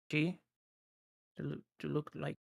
G to look like.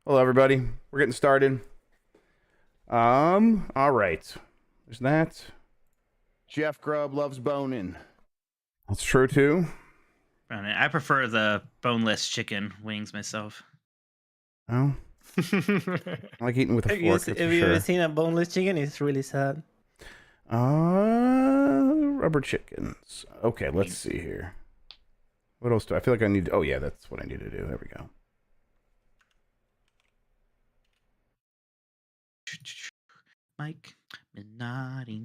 Hello, everybody. We're getting started. All right. There's that. Jeff Grubb loves boning. That's true too. I prefer the boneless chicken wings myself. Oh, I like eating with a Have you, fork. That's have for you sure. ever seen a boneless chicken? It's really sad. Rubber chickens. Okay, let's see here. What else do I feel like I need? Oh yeah, that's what I need to do. There we go. Mike Minotti,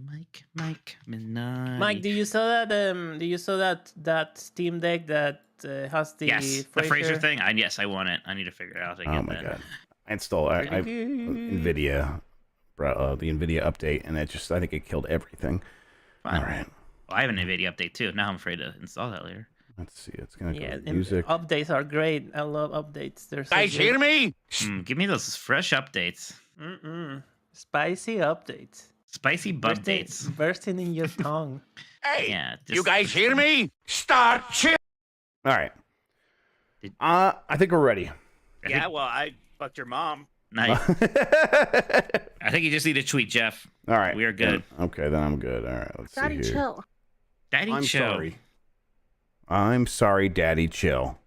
Mike Minotti. Mike, do you saw that? Do you saw that Steam Deck that has the Yes, the Fraser thing. Yes, I want it. I need to figure out how to get Oh my that. god. I installed NVIDIA, the NVIDIA update, and I think it killed everything. Fine. All right. Well, I have an NVIDIA update too. Now I'm afraid to install that later. Let's see. It's gonna go Yeah, to music. updates are great. I love updates. They're so Guys, good. hear me? Give me those fresh updates. Spicy updates. Spicy bub dates. Bursting in your tongue. Hey, Yeah, you guys hear me? Start chill. All right. I think we're ready. Yeah, well, I fucked your mom. Nice. I think you just need to tweet Jeff. All right. We are good. Okay, then I'm good. All right, let's Daddy, see here. chill. Daddy I'm chill. sorry. I'm sorry, Daddy. Chill.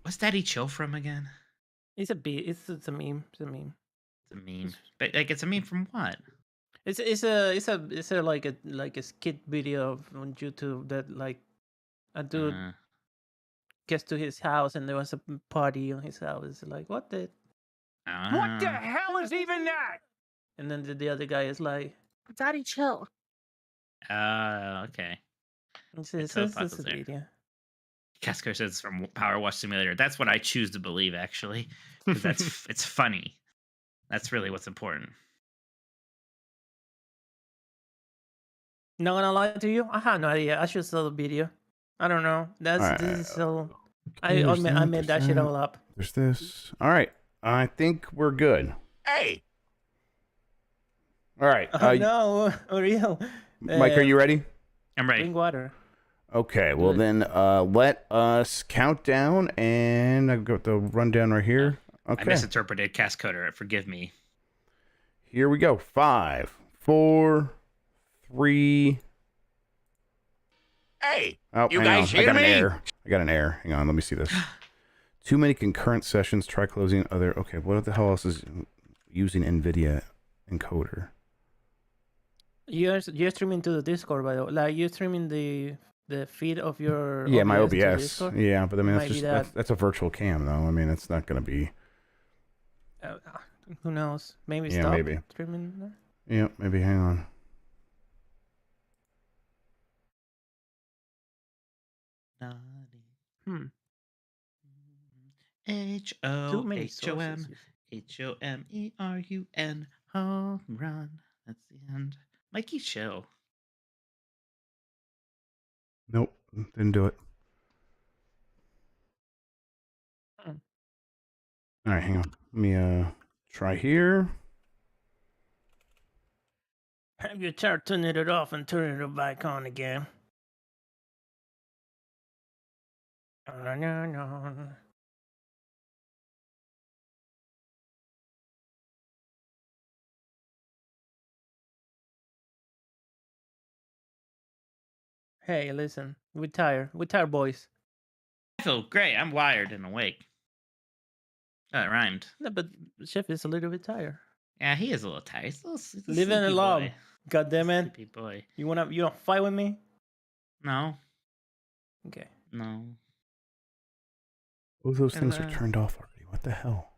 What's Daddy chill from again? It's a It's a meme. It's a meme. It's a meme. But like, it's a meme from what? It's a like a skit video on YouTube that like a dude gets to his house and there was a party on his house. It's like, what the hell is even that? And then the other guy is like, Daddy, chill. Okay. it's so a popular. video. Casco says it's from Power Wash Simulator. That's what I choose to believe, actually, because it's funny. That's really what's important. Not gonna lie to you, I have no idea. I should sell the video. I don't know. This is so. I made that shit all up. There's this. All right. I think we're good. Hey, All right. Oh no, Oriel. Mike, are you ready? I'm ready. Drink water. Okay. Well, then let us count down, and I've got the rundown right here. Okay. I misinterpreted cast coder. Forgive me. Here we go. 5, 4, 3. hey, Oh, you hang guys on. I hear got an me? error. I got an error. Hang on. Let me see this. Too many concurrent sessions. Try closing other. Okay. What the hell else is using NVIDIA encoder? You're streaming to the Discord, by the way. Like you're streaming the feed of your Yeah, my to OBS. Discord? Yeah, but I mean, Might be that's a virtual cam, though. I mean, it's not going to be. Who knows? Maybe Yeah, stop maybe. streaming there. Yeah, maybe. Hang on. Hmm. H-O-H-O-M many sources. H-O-M-E-R-U-N home run. That's the end. Mikey show. Nope, didn't do it. Hmm. All right, hang on. Let me try here. Have you tried turning it off and turning it back on again? No. Hey, listen. We're tired. We're tired, boys. I feel great. I'm wired and awake. Oh, it rhymed. No, but Chef is a little bit tired. Yeah, he is a little tired. He's a Living sleepy alone. boy. God damn it. Sleepy boy. You don't fight with me? No. Okay. No. Both those And, things are turned off already. What the hell?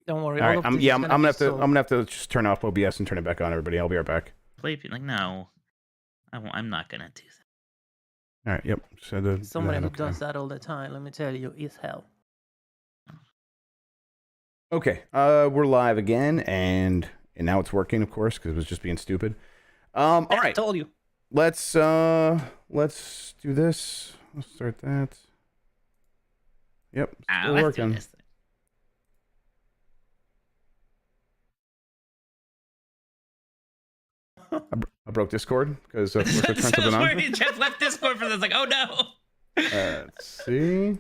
Don't worry. All right, of I'm this is gonna have to. be I'm gonna have to just turn off OBS and turn it back on. Everybody, I'll be right back. Sleepy. Like, no. I'm not going to do that. All right. Yep. So Somebody who does that all the time, let me tell you, is hell. Okay. We're live again, and now it's working, of course, because it was just being stupid. All I right. told you. Let's do this. Let's start that. Yep. Still Let's do working. this thing. I broke Discord because of course I turned So something on. worried Jeff left Discord for this. Like, oh no. Let's see.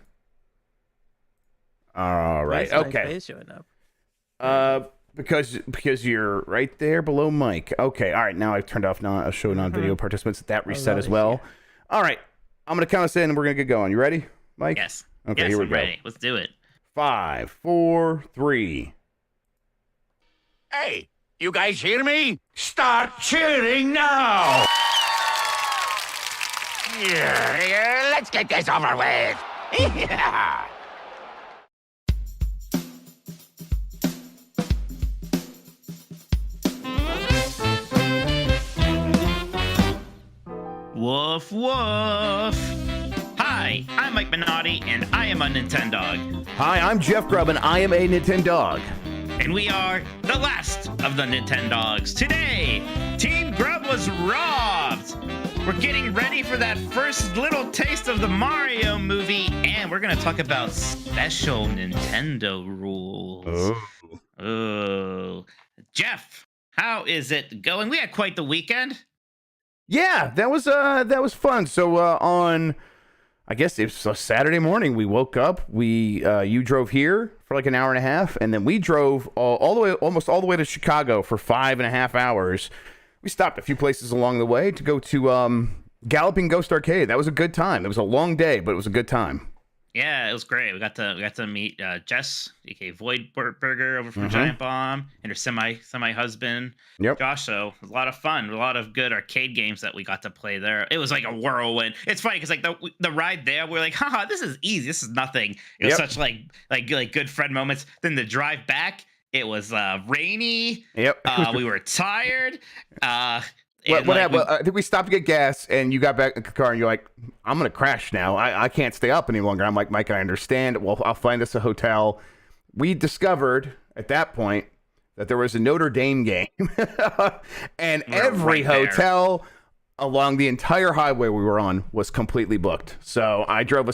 All right. Why is my Okay. face showing up? Because you're right there below Mike. Okay. All right. Now I've turned off show non-video participants. That reset as well. All right. I'm gonna count us in and we're gonna get going. You ready, Mike? Yes. Okay. Yes, Here we I'm go. ready. Let's do it. 5, 4, 3. Hey, you guys hear me? Start cheering now! Yeah, let's get this over with. Yeah. Woof woof. Hi, I'm Mike Minotti, and I am a Nintendog. Hi, I'm Jeff Grubb, and I am a Nintendog. And we are the last of the Nintendogs. Today, Team Grubb was robbed. We're getting ready for that first little taste of the Mario movie, and we're going to talk about special Nintendo rules. Oh. Jeff, how is it going? We had quite the weekend. Yeah, that was fun. So on, I guess it was a Saturday morning, we woke up. You drove here for like an hour and a half, and then we drove all the way, almost all the way to Chicago for 5.5 hours. We stopped a few places along the way to go to Galloping Ghost Arcade. That was a good time. It was a long day, but it was a good time. Yeah, it was great. We got to meet Jess, aka Void Burger, over from Giant Bomb, and her semi husband, Yep. Josh. So it was a lot of fun, a lot of good arcade games that we got to play there. It was like a whirlwind. It's funny because like the ride there, we're like, haha, this is easy. This is nothing. It was such like good friend moments. Then the drive back, it was rainy. Yep. We were tired. What happened? I think we stopped to get gas, and you got back in the car, and you're like, I'm going to crash now. I can't stay up any longer. I'm like, Mike, I understand. Well, I'll find us a hotel. We discovered, at that point that there was a Notre Dame game, and We're every right there. hotel along the entire highway we were on was completely booked. So I drove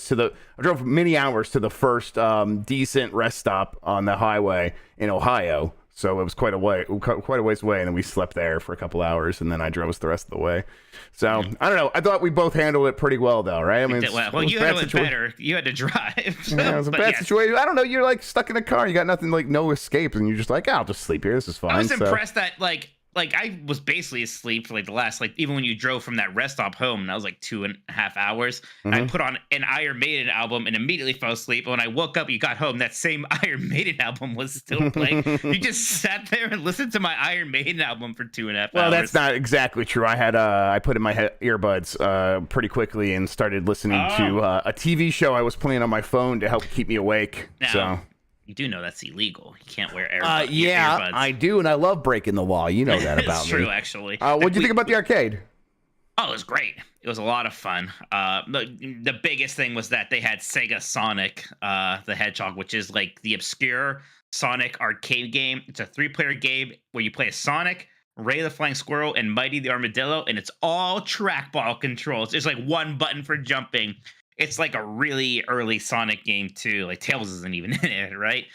many hours to the first decent rest stop on the highway in Ohio. So it was quite a ways away, and then we slept there for a couple hours, and then I drove us the rest of the way. So I don't know. I thought we both handled it pretty well, though, right? I mean, Well, you handled it better. You had to drive. Yeah, it was a bad situation. I don't know. You're like stuck in a car. You got nothing, like no escape, and you're just like, I'll just sleep here. This is fine. I was impressed that like I was basically asleep for like the last, like, even when you drove from that rest stop home, that was like 2.5 hours. I put on an Iron Maiden album and immediately fell asleep. When I woke up, you got home, that same Iron Maiden album was still playing. You just sat there and listened to my Iron Maiden album for 2.5 hours. Well, that's not exactly true. I had I put in my earbuds pretty quickly and started listening to a TV show I was playing on my phone to help keep me awake. Now, so. You do know that's illegal. You can't wear Yeah, earbuds. I do, and I love breaking the law. You know that about It's me. true, actually. What did you think about the arcade? Oh, it was great. It was a lot of fun. The biggest thing was that they had Sega Sonic the Hedgehog, which is like the obscure Sonic arcade game. It's a 3-player game where you play as Sonic, Ray the Flying Squirrel, and Mighty the Armadillo, and it's all trackball controls. There's like one button for jumping. It's like a really early Sonic game too. Like Tails isn't even in it, right?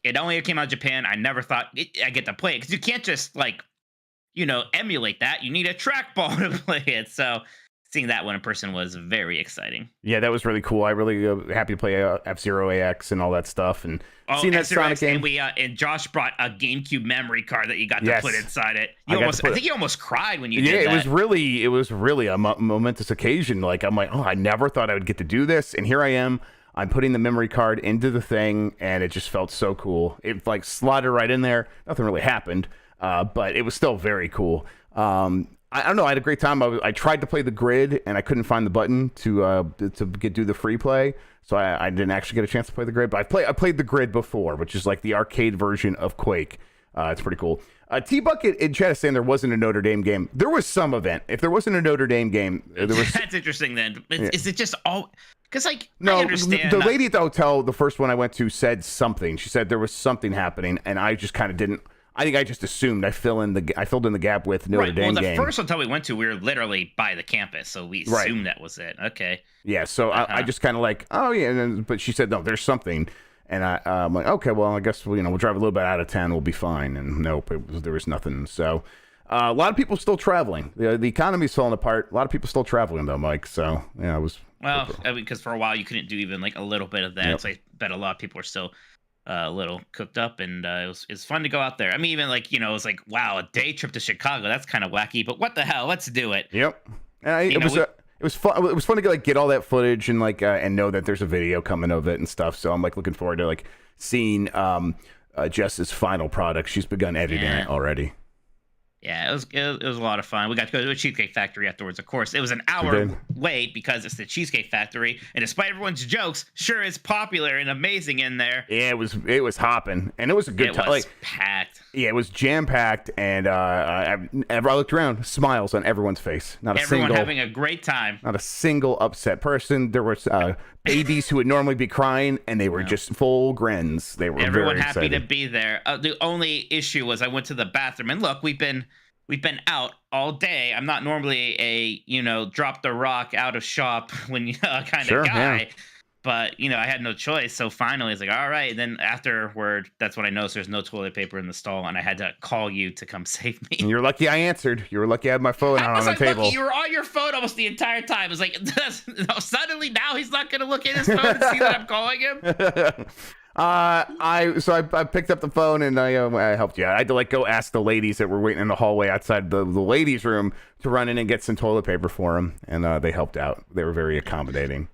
It only came out in Japan. I never thought I get to play it because you can't just like, emulate that. You need a trackball to play it. So seeing that one in person was very exciting. Yeah, that was really cool. I really happy to play F-Zero AX and all that stuff, and seeing that F-Zero Sonic X, game. And and Josh brought a GameCube memory card that you got to put inside it. I think you almost cried when you did that. Yeah, it was really a momentous occasion. Like, I'm like, oh, I never thought I would get to do this, and here I am. I'm putting the memory card into the thing, and it just felt so cool. It like slotted right in there. Nothing really happened, but it was still very cool. I don't know. I had a great time. I tried to play the grid, and I couldn't find the button to do the free play, so I didn't actually get a chance to play the grid. But I played the grid before, which is like the arcade version of Quake. It's pretty cool. T-Bucket in chat is saying there wasn't a Notre Dame game. There was some event. If there wasn't a Notre Dame game, there was. That's interesting. Then is it just all? Because I the understand lady at the hotel, the first one I went to, said something. She said there was something happening, and I just kind of didn't. I think I just assumed. I filled in the gap with Notre Dame game. Well, the first hotel we went to, we were literally by the campus, so we assumed that was it. Okay. Yeah, so I just kind of like, oh yeah, but she said no, there's something, and I'm like, okay, well, I guess we'll drive a little bit out of town, we'll be fine. And nope, there was nothing. So a lot of people still traveling. The economy's falling apart. A lot of people still traveling though, Mike. So yeah, it was. Well, because for a while you couldn't do even like a little bit of that. Yep. So I bet a lot of people are still a little cooked up, and it's fun to go out there. I mean, even like, it was like, wow, a day trip to Chicago, that's kind of wacky, but what the hell, let's do it. It was fun. It was fun to get all that footage and like and know that there's a video coming of it and stuff. So I'm like looking forward to like seeing Jess's final product. She's begun editing it already. Yeah, it was a lot of fun. We got to go to a Cheesecake Factory afterwards, of course. It was an hour wait because it's the Cheesecake Factory, and despite everyone's jokes, sure is popular and amazing in there. Yeah, it was hopping, and it was a good time. It was packed. Yeah, it was jam packed, and I looked around, smiles on everyone's face. Everyone having a great time. Not a single upset person. There was babies who would normally be crying, and they were just full grins. They were everyone very happy excited to be there. The only issue was I went to the bathroom, and look, we've been out all day. I'm not normally a drop the rock out of shop when kind of guy. Yeah. But I had no choice. So finally it's like, all right. And then afterward, that's when I noticed there's no toilet paper in the stall, and I had to call you to come save me. And you're lucky I answered. You were lucky I had my phone out on the table. Lucky? You were on your phone almost the entire time. It's like suddenly now he's not gonna look at his phone and see that I'm calling him. I picked up the phone and I helped you out. I had to like go ask the ladies that were waiting in the hallway outside the ladies' room to run in and get some toilet paper for them, and they helped out. They were very accommodating.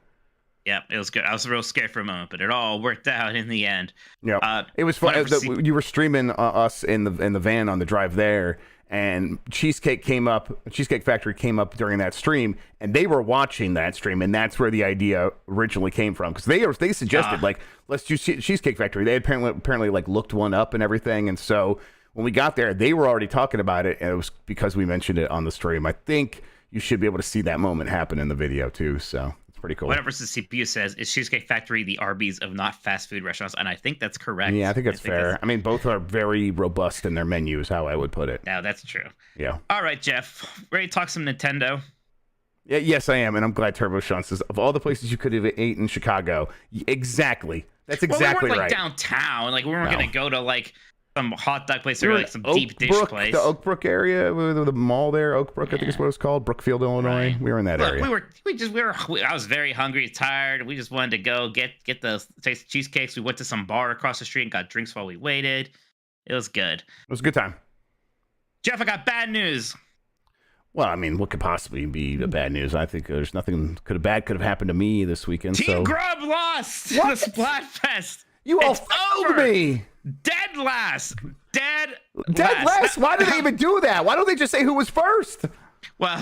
Yeah, it was good. I was real scared for a moment, but it all worked out in the end. Yeah, it was fun. You were streaming us in the van on the drive there, and Cheesecake Factory came up during that stream, and they were watching that stream, and that's where the idea originally came from, because they suggested like, let's do Cheesecake Factory. They had apparently like looked one up and everything, and so when we got there, they were already talking about it, and it was because we mentioned it on the stream. I think you should be able to see that moment happen in the video too. So it's pretty cool. Whatever versus CPU says, is Cheesecake Factory the Arby's of not fast food restaurants? And I think that's correct. Yeah, I think that's fair. I mean, both are very robust in their menus, how I would put it. No, that's true. Yeah. All right, Jeff. Ready to talk some Nintendo? Yeah, yes, I am, and I'm glad Turbo Sean says, of all the places you could have ate in Chicago, exactly. That's exactly we weren't, right. Downtown. Like, we weren't going to go to, like, some hot dog place or, like, some deep dish place. The Oak Brook area, the mall there, Oak Brook, I think is what it's called, Brookfield, Illinois. Right. We were in that area. I was very hungry, tired. We just wanted to go get the taste of cheesecakes. We went to some bar across the street and got drinks while we waited. It was good. It was a good time. Jeff, I got bad news. Well, I mean, what could possibly be the bad news? I think there's nothing bad could have happened to me this weekend. Team Grubb lost the Splatfest. You all fooled me. Dead last. Dead last? Why did they even do that? Why don't they just say who was first? Well,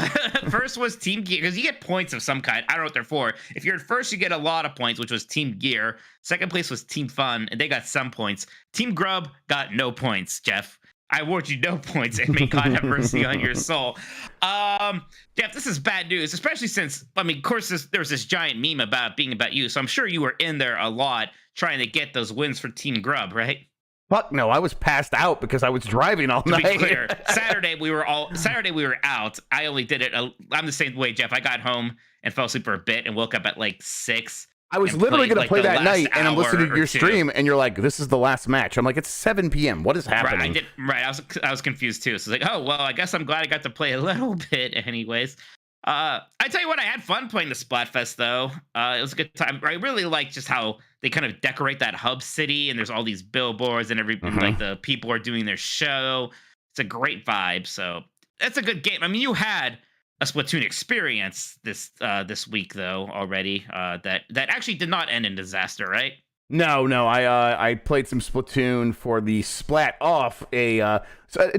first was Team Gear, because you get points of some kind. I don't know what they're for. If you're at first, you get a lot of points, which was Team Gear. Second place was Team Fun, and they got some points. Team Grubb got no points, Jeff. I award you no points, and may God have mercy on your soul. Jeff, this is bad news, especially since, I mean, of course, there was this giant meme about being about you, so I'm sure you were in there a lot trying to get those wins for Team Grubb, right? Fuck no, I was passed out because I was driving all night. To be clear, Saturday we were out. I only did it. I'm the same way, Jeff. I got home and fell asleep for a bit and woke up at like 6. I was literally going to play that night, and I'm listening to your stream, and you're like, "This is the last match." I'm like, "It's 7 p.m. What is happening?" I was confused too. So it's like, oh well, I guess I'm glad I got to play a little bit, anyways. I tell you what, I had fun playing the Splatfest though. It was a good time. I really like just how they kind of decorate that hub city, and there's all these billboards, and like the people are doing their show. It's a great vibe. So that's a good game. I mean, you had a Splatoon experience this week though already. That actually did not end in disaster, right? No. I played some Splatoon for the Splat Off, a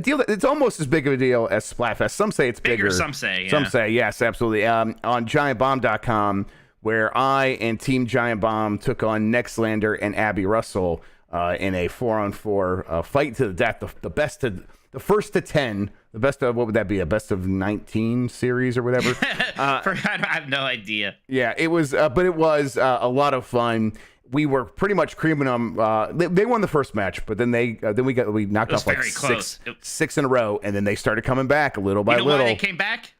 deal that it's almost as big of a deal as Splatfest. Some say it's bigger. Some say, yeah. Some say, yes, absolutely. On GiantBomb.com, where I and Team Giant Bomb took on Nextlander and Abby Russell in a 4-on-4 fight to the death. The first to 10. The best of, what would that be? A best of 19 series or whatever? I have no idea. Yeah, it was, but it was a lot of fun. We were pretty much creaming them. They won the first match, but then we knocked off like six in a row, and then they started coming back little by little. Why they came back?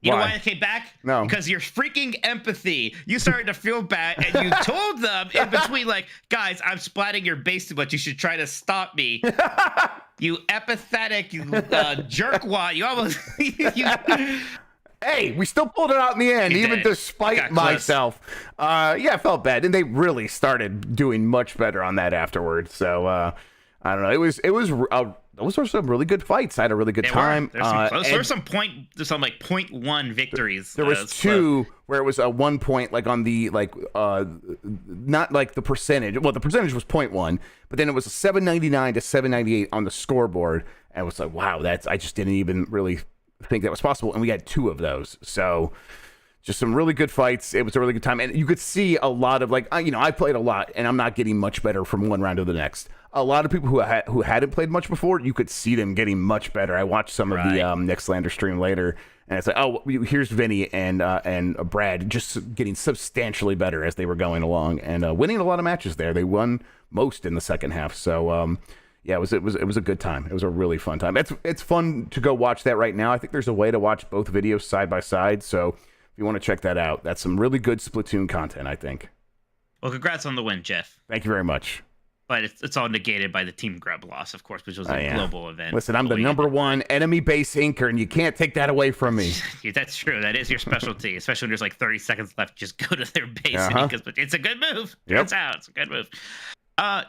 You know why they came back? No. Because your freaking empathy. You started to feel bad, and you told them in between, like, guys, I'm splatting your base too much. You should try to stop me. You apathetic, you jerkwad. You almost... Hey, we still pulled it out in the end, even despite myself. I felt bad, and they really started doing much better on that afterwards. So I don't know. Those were some really good fights. I had a really good time. There were some 0.1 victories. There was two where it was a 1 point, like on the not like the percentage. Well, the percentage was 0.1, but then it was a 799 to 798 on the scoreboard, and it was like, wow, I just didn't even really think that was possible, and we had 2 of those. So just some really good fights. It was a really good time, and you could see a lot of I played a lot, and I'm not getting much better from one round to the next. A lot of people who hadn't played much before, you could see them getting much better. I watched some of the Nextlander stream later, and it's like, oh, here's Vinny and Brad just getting substantially better as they were going along and winning a lot of matches there. They won most in the second half, so yeah, it was a good time. It was a really fun time. It's fun to go watch that right now. I think there's a way to watch both videos side by side, so if you want to check that out, that's some really good Splatoon content, I think. Well, congrats on the win, Jeff. Thank you very much. But it's all negated by the Team Grubb loss, of course, which was a global event. Listen, I'm the number one enemy base inker, and you can't take that away from me. That's true. That is your specialty, especially when there's like 30 seconds left. Just go to their base. It's a good move. Turns out it's a good move.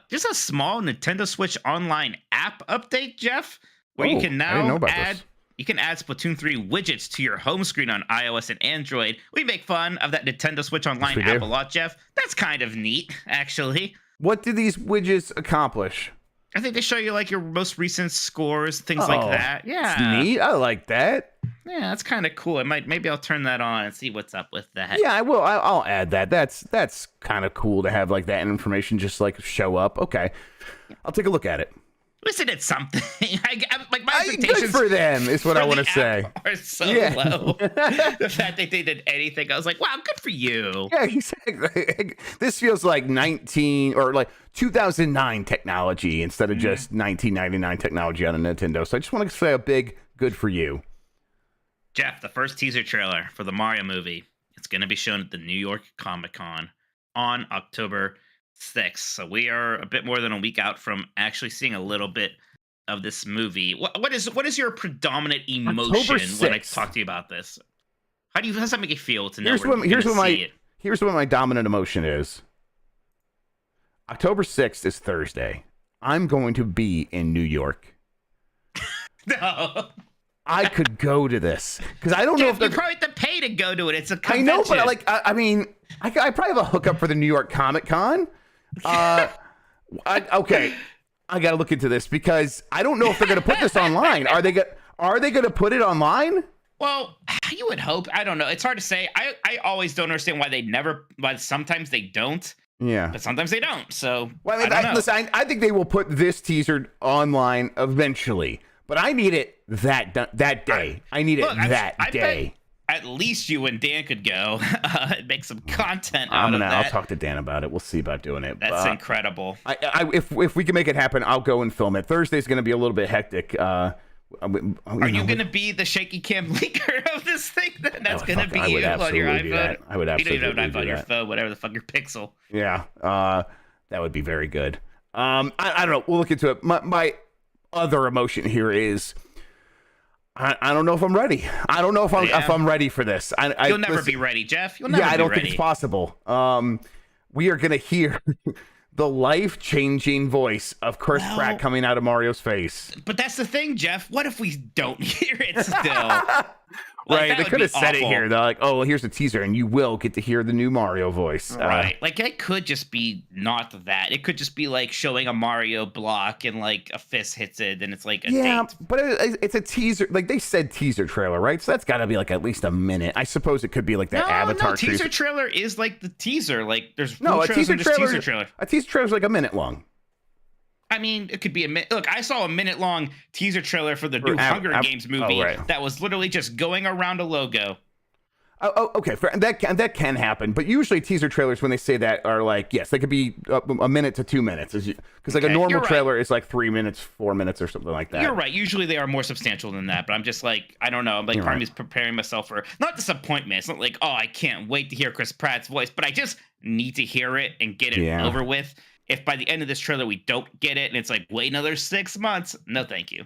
Just a small Nintendo Switch Online app update, Jeff, where you can now add Splatoon 3 widgets to your home screen on iOS and Android. We make fun of that Nintendo Switch Online app a lot, Jeff. That's kind of neat, actually. What do these widgets accomplish? I think they show you like your most recent scores, things like that. Yeah, it's neat. I like that. Yeah, that's kind of cool. Maybe I'll turn that on and see what's up with that. Yeah, I will. I'll add that. That's kind of cool to have like that information just like show up. Okay, I'll take a look at it. Listen, it's something. Like my expectations good for them is what I want to the say. app are so Yeah. low. The fact that they did anything, I was like, wow, good for you. Yeah, exactly. This feels like 2009 technology instead of just 1999 technology on a Nintendo. So I just want to say a big good for you. Jeff, the first teaser trailer for the Mario movie, it's going to be shown at the New York Comic Con on October 6th. So we are a bit more than a week out from actually seeing a little bit of this movie. What is your predominant emotion when I talk to you about this? How does that make you feel to know Here's what my dominant emotion is. October 6th is Thursday. I'm going to be in New York. No. I could go to this because I don't know if you probably have to pay to go to it. It's a convention. I know, but I mean, I probably have a hookup for the New York Comic Con. Okay, I got to look into this because I don't know if they're going to put this online. Are they going to put it online? Well, you would hope. I don't know. It's hard to say. I always don't understand why sometimes they don't. Yeah. But sometimes they don't. So, well, I mean, listen, I think they will put this teaser online eventually, but I need it that day. I need it that day. At least you and Dan could go and make some content out of that. I'll talk to Dan about it. We'll see about doing it. That's incredible. If we can make it happen, I'll go and film it. Thursday's going to be a little bit hectic. Are you going to be the shaky cam leaker of this thing? That's going to be you on your iPhone. I would absolutely. You don't even have an iPhone on your phone, whatever the fuck, your Pixel. Yeah, that would be very good. I don't know. We'll look into it. My other emotion here is I don't know if I'm ready. I don't know if I'm ready for this. You'll never be ready, Jeff. You'll never be ready. I don't think it's possible. We are going to hear the life-changing voice of Chris Pratt coming out of Mario's face. But that's the thing, Jeff. What if we don't hear it still? Right, they could have said it here. They're like, oh, well, here's a teaser, and you will get to hear the new Mario voice. Right. Like, it could just be not that. It could just be, like, showing a Mario block and, like, a fist hits it, and it's, like, a date. But it's a teaser. Like, they said teaser trailer, right? So that's got to be, like, at least a minute. I suppose it could be, like, that Avatar No, teaser trailer is, like, the teaser. Like, there's a teaser trailer. Trailer. A teaser trailer is, like, a minute long. I mean, it could be a minute. Look, I saw a minute-long teaser trailer for the new Hunger Games movie that was literally just going around a logo. Oh, okay. That can happen, but usually teaser trailers, when they say that, are like, yes, they could be a minute to 2 minutes, because like a normal trailer is like 3 minutes, 4 minutes, or something like that. You're right. Usually they are more substantial than that, but I'm just like, I don't know. I'm like, part of me is preparing myself for not disappointment. It's not like, oh, I can't wait to hear Chris Pratt's voice, but I just need to hear it and get it over with. If by the end of this trailer we don't get it and it's like, wait another 6 months, no thank you.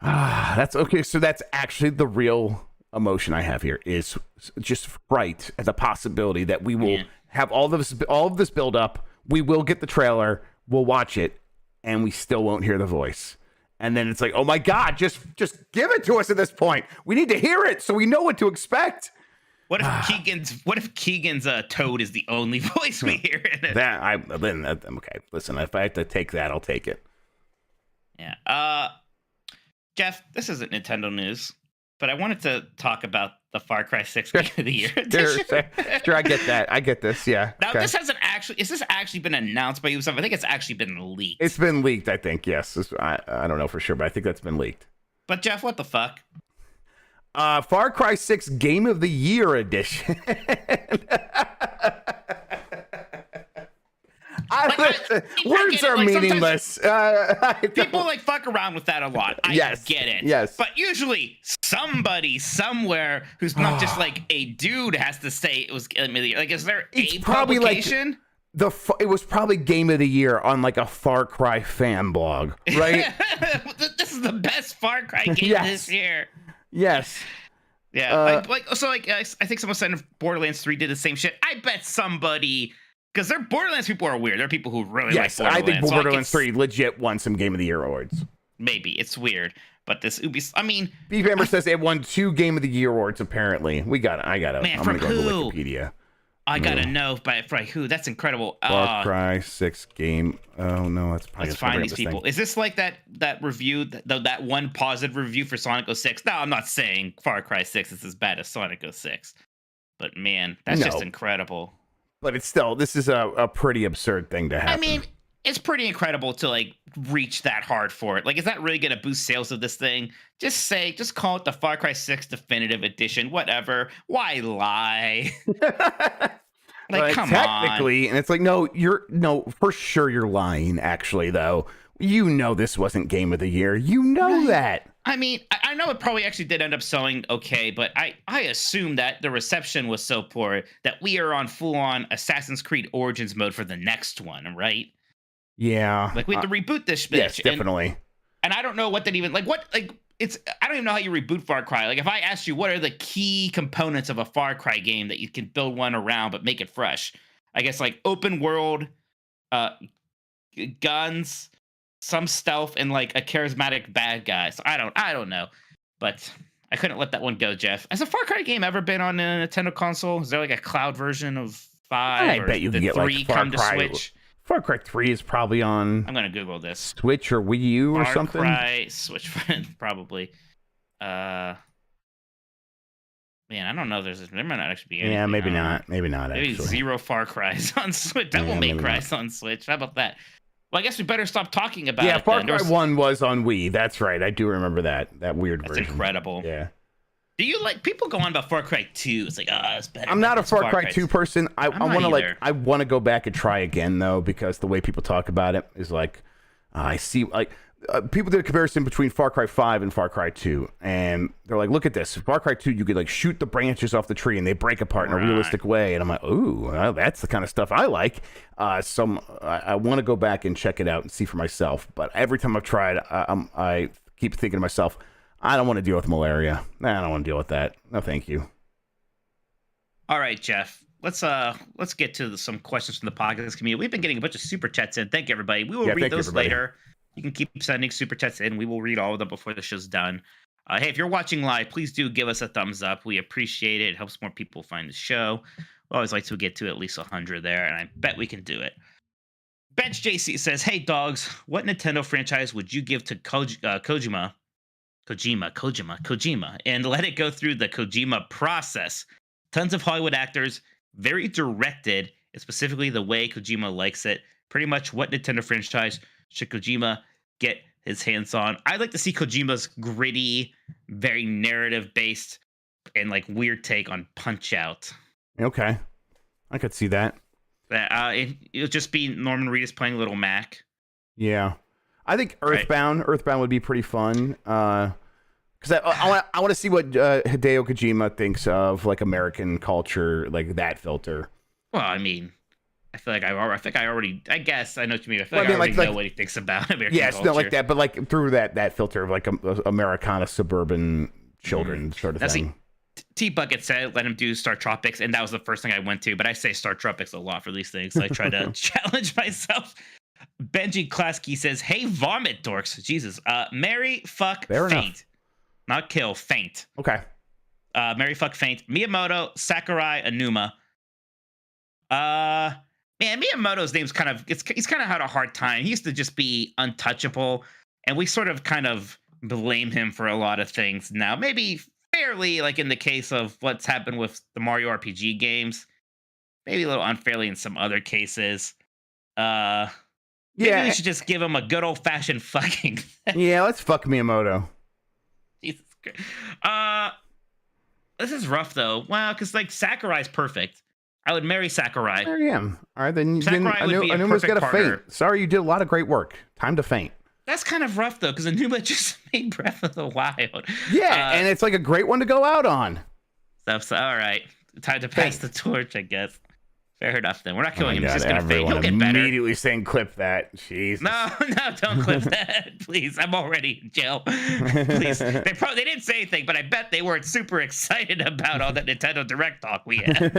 That's okay. So that's actually the real emotion I have here, is just fright at the possibility that we will have all of this build up. We will get the trailer, we'll watch it, and we still won't hear the voice. And then it's like, oh my God, just give it to us at this point. We need to hear it so we know what to expect. What if Keegan's Toad is the only voice we hear in it? Okay. Listen, if I have to take that, I'll take it. Yeah. Jeff, this isn't Nintendo news, but I wanted to talk about the Far Cry 6 Game of the Year edition. Sure, I get that. I get this. Yeah. Now, this hasn't actually been announced by Ubisoft. I think it's actually been leaked. It's been leaked, I think. Yes. I don't know for sure, but I think that's been leaked. But Jeff, what the fuck? Far Cry 6 Game of the Year edition. Words are meaningless. People like fuck around with that a lot. I get it. Yes. But usually somebody somewhere who's not just like a dude has to say it was Game of the Year. Like, is there a publication? It was probably Game of the Year on like a Far Cry fan blog, right? This is the best Far Cry game this year. Yes. Yeah. I think someone said if Borderlands 3 did the same shit. I bet somebody, because Borderlands people are weird. There are people who really like Borderlands. I think Borderlands 3 legit won some Game of the Year awards. Maybe. It's weird. But this Ubisoft, I mean, Beef Amber says it won 2 Game of the Year awards, apparently. I'm gonna go to Wikipedia. I gotta know by who. That's incredible. Far Cry 6 game. Oh no, that's probably. Let's find these people. Is this like that review, that one positive review for Sonic 06? No, I'm not saying Far Cry 6 is as bad as Sonic 06, but man, that's just incredible. But it's still, this is a pretty absurd thing to happen. I mean, it's pretty incredible to like reach that hard for it. Like, is that really going to boost sales of this thing? Just call it the Far Cry 6 Definitive Edition, whatever. Why lie? Like, come technically, on. and it's like, no, for sure you're lying. Actually, though, you know this wasn't Game of the Year. You know Right. that. I mean, I know it probably actually did end up selling okay, but I assume that the reception was so poor that we are on full-on Assassin's Creed Origins mode for the next one, right? Yeah, Like, we have to reboot this bitch. yes, definitely. And I don't know what that even I don't even know how you reboot Far Cry. Like, if I asked you what are the key components of a Far Cry game that you can build one around but make it fresh, I guess like open world, guns, some stealth, and like a charismatic bad guy. So I don't know, but I couldn't let that one go, Jeff. Has a Far Cry game ever been on a Nintendo console? Is there like a cloud version of 5? I bet you can get like come to Switch. Far Cry 3 is probably on I'm gonna Google this. Switch or Wii U or something. Far Cry Switch, probably. Man, I don't know. There might not actually be anything. Yeah, maybe not. Maybe not. Maybe Actually, 0 Far Cries on Switch. That will make maybe Cries on Switch. How about that? Well, I guess we better stop talking about it. yeah, Far then. Cry 1 was on Wii. That's right. I do remember that weird That's version. incredible. Yeah. Do you like people go on about Far Cry 2? It's like, it's better. I'm not a than Far Cry 2 person. I not want to either. I want to go back and try again though, because the way people talk about it is like, I see like people did a comparison between Far Cry 5 and Far Cry 2, and they're like, look at this. Far Cry 2, you could like shoot the branches off the tree and they break apart in a realistic way, and I'm like, ooh, well, that's the kind of stuff I like. I want to go back and check it out and see for myself. But every time I've tried, I keep thinking to myself, I don't want to deal with malaria. I don't want to deal with that. No, thank you. All right, Jeff. Let's get to some questions from the podcast community. We've been getting a bunch of super chats in. Thank you, everybody. We will read those later. You can keep sending super chats in. We will read all of them before the show's done. Hey, if you're watching live, please do give us a thumbs up. We appreciate it. It helps more people find the show. We always like to get to at least 100 there, and I bet we can do it. Bench JC says, "Hey, dogs, what Nintendo franchise would you give to Kojima, and let it go through the Kojima process? Tons of Hollywood actors, very directed, and specifically the way Kojima likes it. Pretty much what Nintendo franchise should Kojima get his hands on? I'd like to see Kojima's gritty, very narrative-based, and like weird take on Punch-Out. Okay, I could see that. It'll just be Norman Reedus playing Little Mac. Yeah, I think Earthbound. Right. Earthbound would be pretty fun. Because I want to see what Hideo Kojima thinks of like American culture, like that filter. Well, I mean, I feel like I guess I know what you mean. I feel like I already know what he thinks about American culture. It's not like that, but like through that filter of like Americana suburban children sort of thing. T-Bucket said let him do Star Tropics, and that was the first thing I went to, but I say Star Tropics a lot for these things, so I try to challenge myself. Benji Klasky says, "Hey, vomit dorks. Jesus. Marry, fuck, faint. Enough. Not kill, faint." Okay. Marry, fuck, faint. Miyamoto, Sakurai, Anuma. Man, Miyamoto's name's he's kind of had a hard time. He used to just be untouchable, and we sort of kind of blame him for a lot of things now. Maybe fairly, like in the case of what's happened with the Mario RPG games. Maybe a little unfairly in some other cases. Maybe we should just give him a good old-fashioned fucking thing. Yeah, let's fuck Miyamoto. Jesus Christ. This is rough, though. Well, because, like, Sakurai's perfect. I would marry Sakurai. There I am. All right, then Sakurai would be a Anuma's got to partner. faint. Sorry, you did a lot of great work. Time to faint. That's kind of rough, though, because Anuma just made Breath of the Wild. Yeah, and it's like a great one to go out on. So all right. Time to pass the torch, I guess. Fair enough, then. We're not killing him. He's just going to faint. He'll get better. Immediately saying, clip that. Jesus. No, don't clip that. Please, I'm already in jail. Please. They didn't say anything, but I bet they weren't super excited about all that Nintendo Direct talk we had.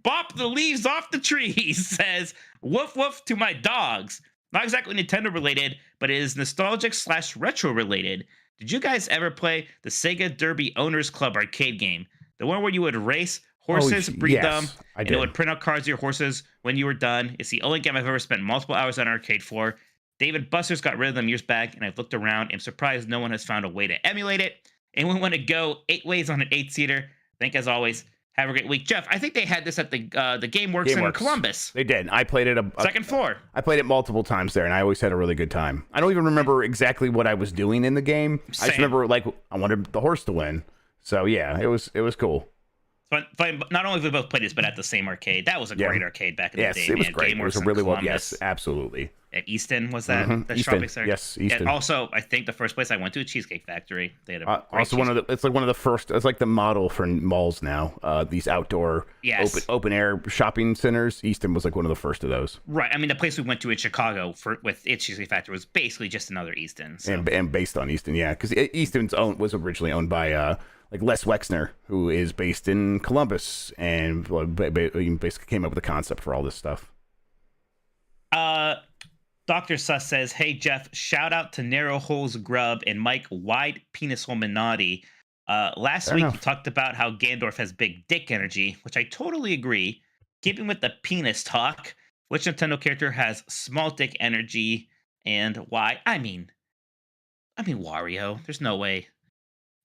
Bop the leaves off the tree, he says, "Woof woof to my dogs." Not exactly Nintendo related, but it is nostalgic / retro related. Did you guys ever play the Sega Derby Owners Club arcade game? The one where you would race horses, breed them, and it would print out cards of your horses when you were done. It's the only game I've ever spent multiple hours on arcade for. David Buster's got rid of them years back, and I've looked around and I'm surprised no one has found a way to emulate it. And we want to go 8 ways on an 8-seater. Thank as always, Have a great week, Jeff. I think they had this at the GameWorks in Columbus. They did. I played it second floor. I played it multiple times there, and I always had a really good time. I don't even remember exactly what I was doing in the game. Same. I just remember like I wanted the horse to win. So yeah, it was cool. Fun. Not only have we both played this, but at the same arcade. That was a great arcade back in the day. Yes, it was great. GameWorks It was a really well. Yes, absolutely. At Easton, was that the Easton. shopping center? Yes, Easton. And also, I think the first place I went to, a Cheesecake Factory. They had a also one of the. It's like one of the first. It's like the model for malls now. These outdoor, open air shopping centers. Easton was like one of the first of those. Right. I mean, the place we went to in Chicago with its Cheesecake Factory was basically just another Easton. So. And based on Easton, yeah, because Easton's was originally owned by like Les Wexner, who is based in Columbus, and basically came up with the concept for all this stuff. Dr. Suss says, "Hey Jeff, shout out to Narrow Holes Grubb and Mike Wide Penis Illuminati. Last week you talked about how Gandorf has big dick energy, which I totally agree. Keeping with the penis talk, which Nintendo character has small dick energy and why? I mean Wario. There's no way.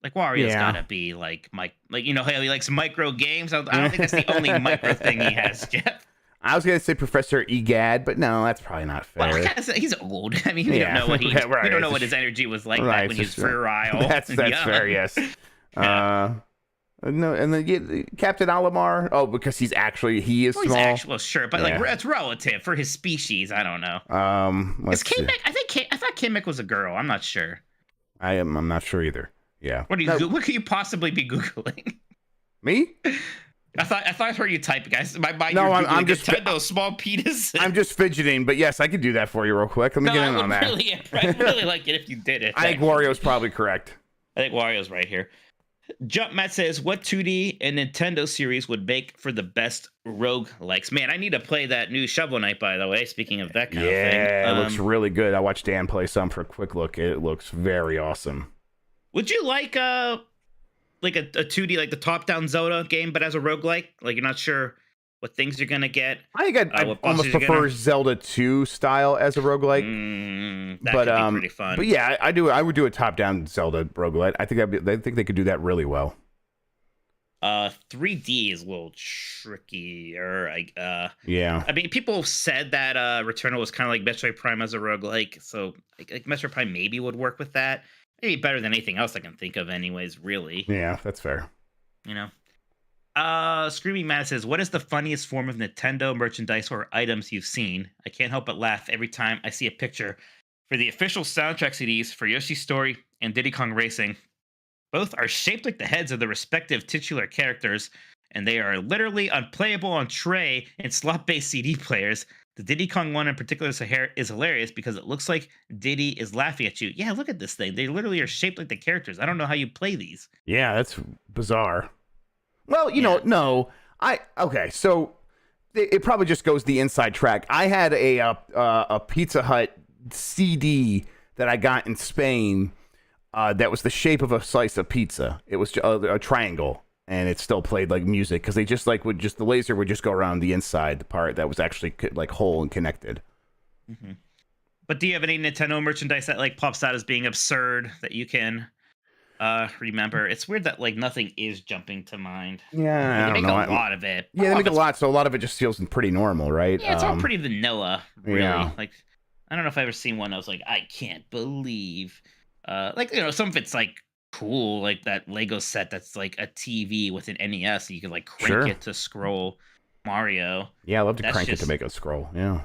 Like Wario's gotta be like Mike, like how he likes micro games. I don't think that's the only micro thing he has, Jeff." I was gonna say Professor Egad, but no, that's probably not fair. Well, he's old. I mean, we don't know what we don't know what his energy was like back when he was virile. That's fair. Yes. No, and then Captain Alamar. Oh, because he is small. He's actual, sure, but like it's relative for his species. I don't know. Is Kamek? I thought Kamek was a girl. I'm not sure. I'm not sure either. Yeah. What could you possibly be googling? Me? I thought I heard you type, guys. I'm just Nintendo small penis. I'm just fidgeting, but yes, I could do that for you real quick. Let me get in on that. I'd really like it if you did it. I think Wario's probably correct. I think Wario's right here. Jump Matt says, "What 2D and Nintendo series would make for the best roguelikes?" Man, I need to play that new Shovel Knight, by the way. Speaking of that kind of thing, yeah, it looks really good. I watched Dan play some for a quick look. It looks very awesome. Would you like a 2D, like the top-down Zelda game, but as a roguelike? Like you're not sure what things you're gonna get. I think I almost prefer Zelda 2 style as a roguelike. That could be pretty fun. But yeah, I would do a top-down Zelda roguelike. I think they could do that really well. 3D is a little trickier. Yeah. I mean, people said that Returnal was kind of like Metroid Prime as a roguelike, so like Metroid Prime maybe would work with that. Maybe better than anything else I can think of, anyways. Really. Yeah, that's fair. Screaming Matt says, "What is the funniest form of Nintendo merchandise or items you've seen? I can't help but laugh every time I see a picture for the official soundtrack CDs for Yoshi's Story and Diddy Kong Racing. Both are shaped like the heads of the respective titular characters, and they are literally unplayable on tray and slot-based CD players. The Diddy Kong one in particular is hilarious because it looks like Diddy is laughing at you. Yeah, look at this thing. They literally are shaped like the characters. I don't know how you play these." Yeah, that's bizarre. Well, no. So it probably just goes the inside track. I had a Pizza Hut CD that I got in Spain that was the shape of a slice of pizza. It was a triangle. And it still played like music because they just the laser would just go around the inside, the part that was actually like whole and connected. Mm-hmm. But do you have any Nintendo merchandise that like pops out as being absurd that you can remember? It's weird that like nothing is jumping to mind. Yeah, they make a lot of it. Yeah, they make a lot, so a lot of it just feels pretty normal, right? Yeah, it's all pretty vanilla, really. Yeah. Like, I don't know if I've ever seen one I was like, I can't believe. Some of it's like cool, like that Lego set that's like a TV with an NES, you can like crank it to scroll Mario. Yeah, I love to crank it to make it scroll. Yeah,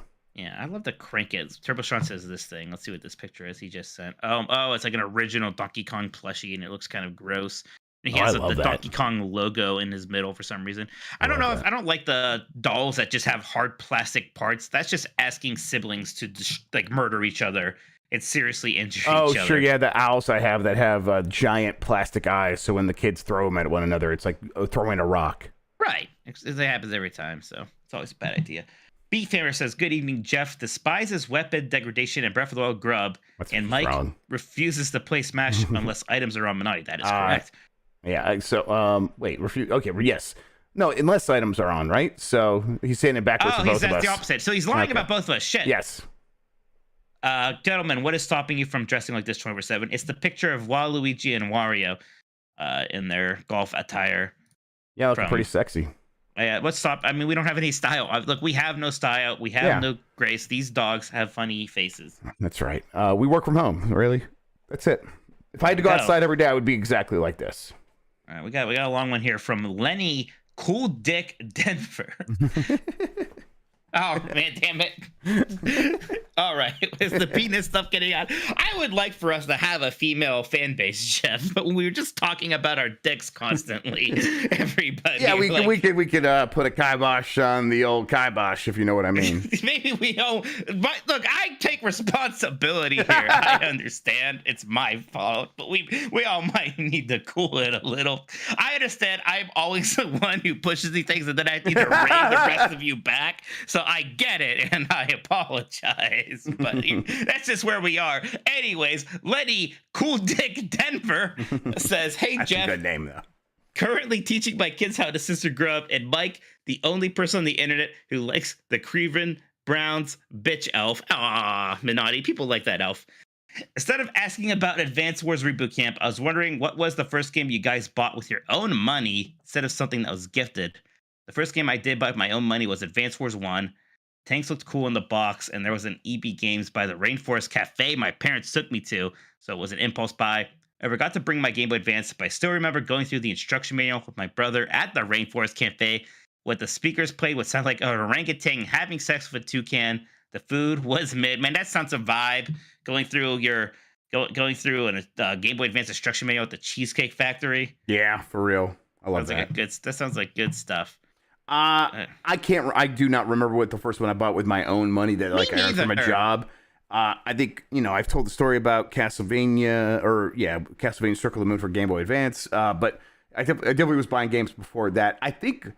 I love to crank it. TurboStron says this thing. Let's see what this picture is he just sent. Oh, it's like an original Donkey Kong plushie, and it looks kind of gross. And he has the Donkey Kong logo in his middle for some reason. I don't know. I don't like the dolls that just have hard plastic parts. That's just asking siblings to like murder each other. It's seriously injuring each other. Oh, sure, yeah, the owls I have that have giant plastic eyes, so when the kids throw them at one another, it's like throwing a rock. Right. It happens every time, so it's always a bad idea. Beef Hammer says, "Good evening, Jeff. Despises weapon degradation and Breath of the Wild Grubb, and Mike refuses to play Smash unless items are on Minotti." That is correct. Yeah, so, wait, refuse. Okay, yes. No, unless items are on, right? So he's saying it backwards to both of us. That's the opposite. So he's lying about both of us. Shit. Yes. Gentlemen, what is stopping you from dressing like this 24/7? It's the picture of Waluigi and Wario in their golf attire. Yeah, looking pretty sexy. Let's stop. I mean, we don't have any style. Look, we have no style. We have no grace. These dogs have funny faces. That's right. We work from home. Really? That's it. If I had to go outside every day, I would be exactly like this. All right, we got a long one here from Lenny Cool Dick Denver. Oh, man, damn it. All right. Is the penis stuff getting on? I would like for us to have a female fan base, Jeff, but we were just talking about our dicks constantly. Everybody. Yeah, we could put a kibosh on the old kibosh, if you know what I mean. Maybe we don't. But look, I take responsibility here. I understand it's my fault, but we all might need to cool it a little. I understand I'm always the one who pushes these things, and then I need to rein the rest of you back. So I get it, and I apologize, but that's just where we are. Anyways, Lenny Cool Dick Denver says, "Hey that's Jeff, a good name though. Currently teaching my kids how to sister Grubb, and Mike, the only person on the internet who likes the Creven Browns bitch elf. Ah, Minotti, people like that elf. Instead of asking about Advance Wars Reboot Camp, I was wondering what was the first game you guys bought with your own money instead of something that was gifted. The first game I did buy with my own money was Advance Wars 1. Tanks looked cool in the box, and there was an EB Games by the Rainforest Cafe my parents took me to, so it was an impulse buy. I forgot to bring my Game Boy Advance, but I still remember going through the instruction manual with my brother at the Rainforest Cafe. What the speakers played would sound like an orangutan having sex with a toucan. The food was mid. Man, that sounds a vibe. Going through a Game Boy Advance instruction manual at the Cheesecake Factory. Yeah, for real. I love that. That sounds like good stuff. I do not remember what the first one I bought with my own money that I earned from a job. I think, I've told the story about Castlevania Circle of the Moon for Game Boy Advance. But I definitely was buying games before that. I think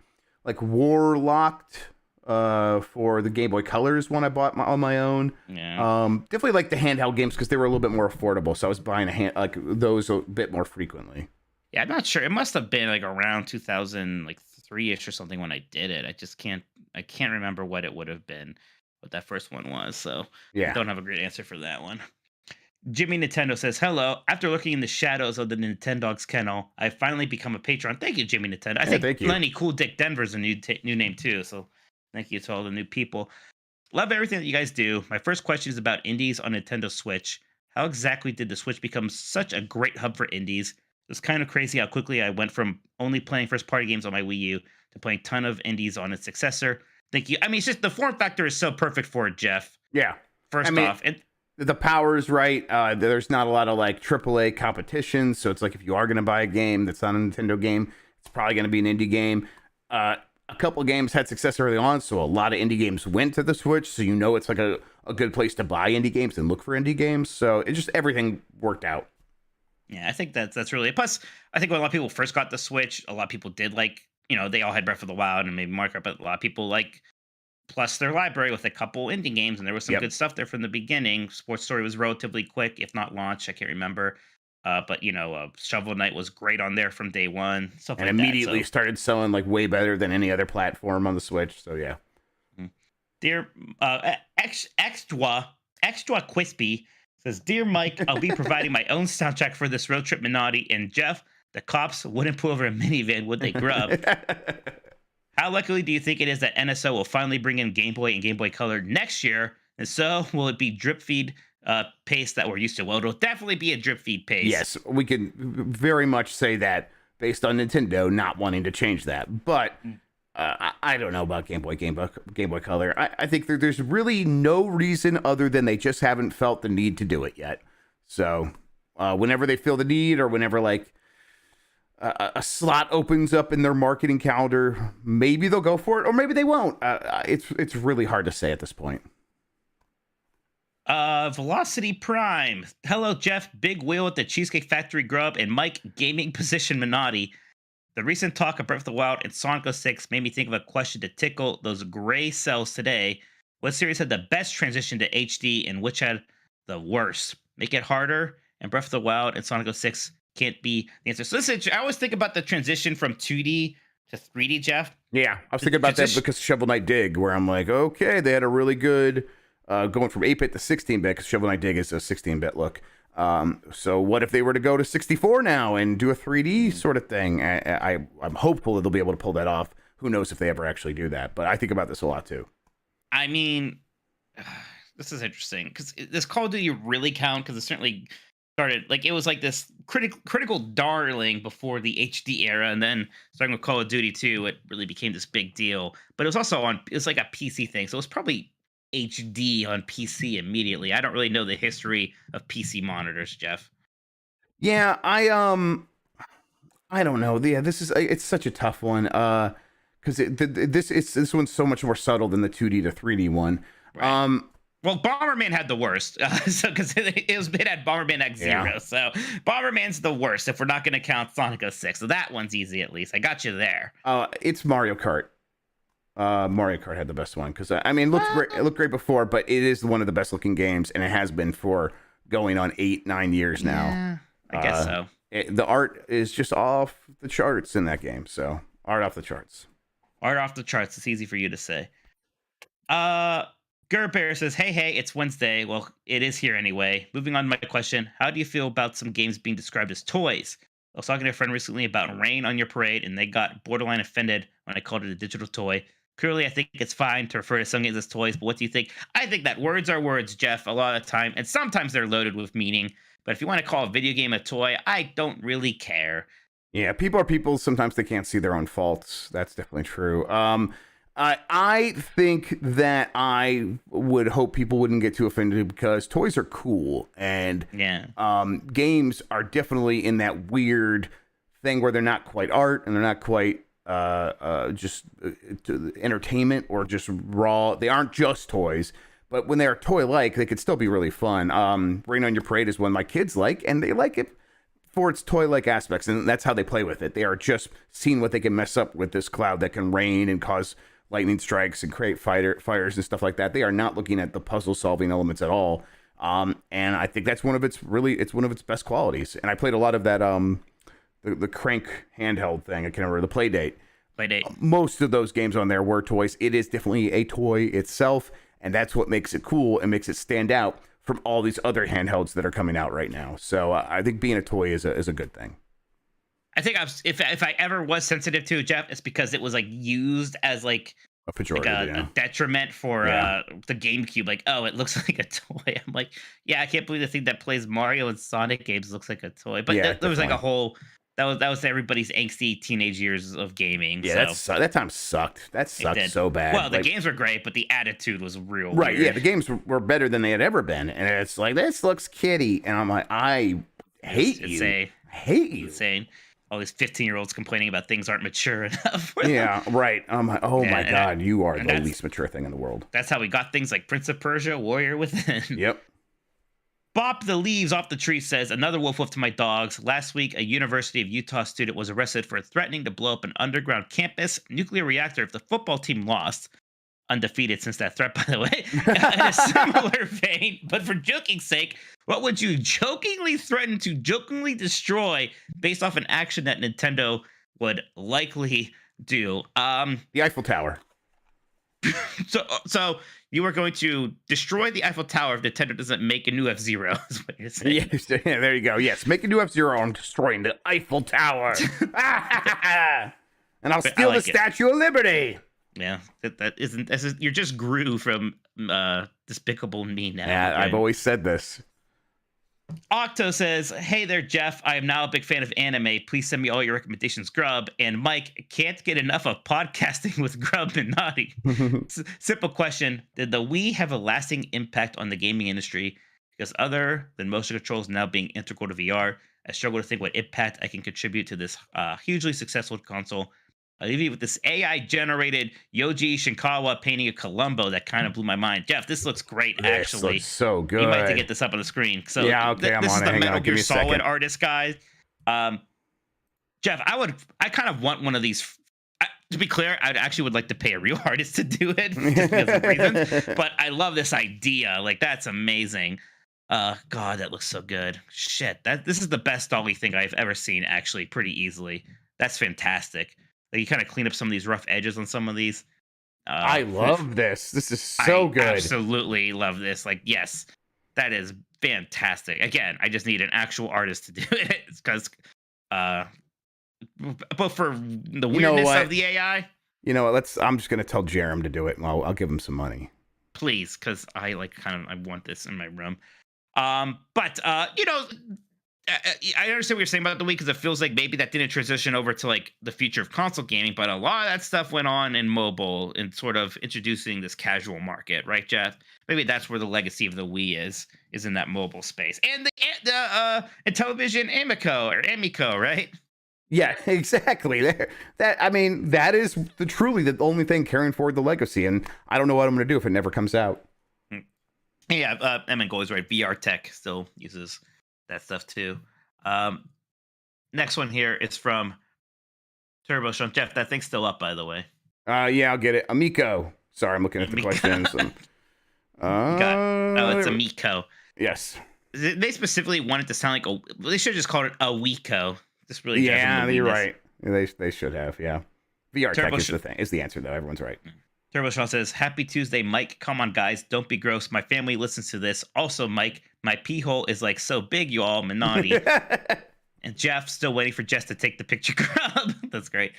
like Warlocked for the Game Boy Color is one I bought on my own. Yeah. Definitely like the handheld games because they were a little bit more affordable. So I was buying those a bit more frequently. Yeah, I'm not sure. It must have been like around 2003-ish or something when I did it. I can't remember what it would have been, what that first one was. So yeah, I don't have a great answer for that one. Jimmy Nintendo says, "Hello. After looking in the shadows of the Nintendogs kennel, I've finally become a patron." Thank you, Jimmy Nintendo. I think Lenny Cool Dick Denver's a new name too. So thank you to all the new people. Love everything that you guys do. My first question is about indies on Nintendo Switch. How exactly did the Switch become such a great hub for indies? It's kind of crazy how quickly I went from only playing first-party games on my Wii U to playing a ton of indies on its successor. Thank you. I mean, it's just the form factor is so perfect for it, Jeff. Yeah. First off. The power is right. There's not a lot of like AAA competition. So it's like if you are going to buy a game that's not a Nintendo game, it's probably going to be an indie game. A couple of games had success early on. So a lot of indie games went to the Switch. So it's like a good place to buy indie games and look for indie games. So it just everything worked out. Yeah, I think that's really it. Plus, I think when a lot of people first got the Switch, a lot of people did they all had Breath of the Wild and maybe Mario Kart, but a lot of people plus their library with a couple indie games, and there was some good stuff there from the beginning. Sports Story was relatively quick, if not launched. I can't remember. But Shovel Knight was great on there from day one. Stuff and like immediately started selling way better than any other platform on the Switch. So yeah. Dear Extra Quispy says, "Dear Mike, I'll be providing my own soundtrack for this road trip, Minotti and Jeff. The cops wouldn't pull over a minivan, would they, Grubb? How likely do you think it is that NSO will finally bring in Game Boy and Game Boy Color next year? And so will it be drip feed pace that we're used to?" Well, it'll definitely be a drip feed pace. Yes, we can very much say that based on Nintendo not wanting to change that. But I don't know about Game Boy Color. I think there's really no reason other than they just haven't felt the need to do it yet. So whenever they feel the need, or whenever a slot opens up in their marketing calendar, maybe they'll go for it, or maybe they won't. It's really hard to say at this point. Velocity Prime. "Hello, Jeff, Big Wheel at the Cheesecake Factory Grubb, and Mike, Gaming Position Minotti. The recent talk of Breath of the Wild and Sonic 06 made me think of a question to tickle those gray cells today. What series had the best transition to HD, and which had the worst? Make it harder, and Breath of the Wild and Sonic 06 can't be the answer." So listen, I always think about the transition from 2D to 3D, Jeff. Yeah, I was thinking about that because Shovel Knight Dig, where I'm like, okay, they had a really good going from 8-bit to 16-bit, because Shovel Knight Dig is a 16-bit look. So what if they were to go to 64 now and do a 3D sort of thing? I'm hopeful that they'll be able to pull that off. Who knows if they ever actually do that? But I think about this a lot too. I mean, this is interesting because does Call of Duty really count? Because it certainly started like it was like this critical darling before the HD era, and then starting with Call of Duty 2, it really became this big deal. But it was also it was like a PC thing, so it was probably HD on PC immediately. I don't really know the history of PC monitors, Jeff. Yeah, I don't know. Yeah, it's such a tough one. Because this one's so much more subtle than the 2D to 3D one. Right. Well, Bomberman had the worst, so because it had Bomberman X Zero, Yeah. so Bomberman's the worst if we're not going to count Sonic 06. So that one's easy at least. I got you there. It's Mario Kart. Mario Kart had the best one because I mean, it looked great before, but it is one of the best looking games, and it has been for going on 8-9 years now. Yeah, I guess so. The art is just off the charts in that game. So art off the charts. Art off the charts. It's easy for you to say. Gerber says, hey, it's Wednesday. Well, it is here anyway. Moving on to my question. How do you feel about some games being described as toys? I was talking to a friend recently about Rain on Your Parade, and they got borderline offended when I called it a digital toy. Clearly, I think it's fine to refer to some games as toys, but what do you think? I think that words are words, Jeff, a lot of the time, and sometimes they're loaded with meaning. But if you want to call a video game a toy, I don't really care. Yeah, people are people. Sometimes they can't see their own faults. That's definitely true. I think that I would hope people wouldn't get too offended because toys are cool, and games are definitely in that weird thing where they're not quite art and they're not quite just entertainment or just raw. They aren't just toys, but when they are toy-like, they could still be really fun. Rain on Your Parade is one my kids like, and they like it for its toy-like aspects, and that's how they play with it. They are just seeing what they can mess up with this cloud that can rain and cause lightning strikes and create fires and stuff like that. They are not looking at the puzzle-solving elements at all, and I think that's one of its best qualities. And I played a lot of that the Crank handheld thing. I can't remember the Playdate. Most of those games on there were toys. It is definitely a toy itself, and that's what makes it cool and makes it stand out from all these other handhelds that are coming out right now. So I think being a toy is a good thing. I think if I ever was sensitive to it, Jeff, it's because it was like used as like a pejorative, a detriment for the GameCube. Like, oh, it looks like a toy. I'm like, yeah, I can't believe the thing that plays Mario and Sonic games looks like a toy. But there was like a whole that was everybody's angsty teenage years of gaming. Yeah, so. that time sucked. That sucked so bad. Well, the games were great, but the attitude was real. Right? Weird. Yeah, the games were better than they had ever been, and it's like this looks kiddie, and I'm like, I hate you. I hate you. Insane. All these 15-year-olds complaining about things aren't mature enough. Yeah, right. I'm like, oh my God, you are the least mature thing in the world. That's how we got things like Prince of Persia, Warrior Within. Yep. Bop the Leaves Off the Tree says, another woof woof to my dogs. Last week, a University of Utah student was arrested for threatening to blow up an underground campus nuclear reactor if the football team lost. Undefeated since that threat, by the way. In a similar vein, but for joking's sake, what would you jokingly threaten to jokingly destroy based off an action that Nintendo would likely do? The Eiffel Tower. So you are going to destroy the Eiffel Tower if Nintendo doesn't make a new F-Zero, is what you're saying. Yes, yeah, there you go. Yes, make a new F-Zero on destroying the Eiffel Tower. And I'll steal the Statue of Liberty. Yeah, you're just Gru from Despicable Me now. Yeah, okay. I've always said this. Octo says, hey there, Jeff. I am now a big fan of anime. Please send me all your recommendations, Grubb. And Mike, can't get enough of podcasting with Grubb and Naughty. Simple question. Did the Wii have a lasting impact on the gaming industry? Because other than motion controls now being integral to VR, I struggle to think what impact I can contribute to this hugely successful console. I'll leave you with this AI-generated Yoji Shinkawa painting of Columbo that kind of blew my mind. Jeff, this looks great, actually. Looks so good. You might have to get this up on the screen. So yeah, okay, I'm this on is it. the Metal Gear Give me a Solid second. artist guy. Jeff, I kind of want one of these. To be clear, I actually would like to pay a real artist to do it just because of reasons. But I love this idea. Like, that's amazing. God, that looks so good. Shit, this is the best dolly thing I've ever seen, actually, pretty easily. That's fantastic. Like, you kind of clean up some of these rough edges on some of these. I love this. This is so good. I absolutely love this. Like, yes, That is fantastic. Again, I just need an actual artist to do it because, but for the You know weirdness what? of the AI, You know what? I'm just gonna tell Jerem to do it, and I'll give him some money. please, because I I want this in my room. But you know, I understand what you're saying about the Wii because it feels like maybe that didn't transition over to like the future of console gaming, but a lot of that stuff went on in mobile and sort of introducing this casual market, right, Jeff? Maybe that's where the legacy of the Wii is in that mobile space, and the and television Amico, right? Yeah, exactly. That is truly the only thing carrying forward the legacy, and I don't know what I'm gonna do if it never comes out. Yeah, Emmett Gold is right. VR tech still uses that stuff too. Next one here is from Turbo Sean. Jeff, that thing's still up, by the way. Yeah, I'll get it. Amico. Sorry, I'm looking at the Amico. questions. It's Amico. Yes. They specifically wanted to sound like they should have just called it a Wico. This really Yeah, you're right. They should have. Yeah. VR Turbo tech is the thing. Is the answer though? Everyone's right. Turbo Sean says, "Happy Tuesday, Mike. Come on, guys, don't be gross. My family listens to this. Also, Mike, my pee hole is like so big, you all Minotti." And Jeff still waiting for Jess to take the picture. Grubb. That's great.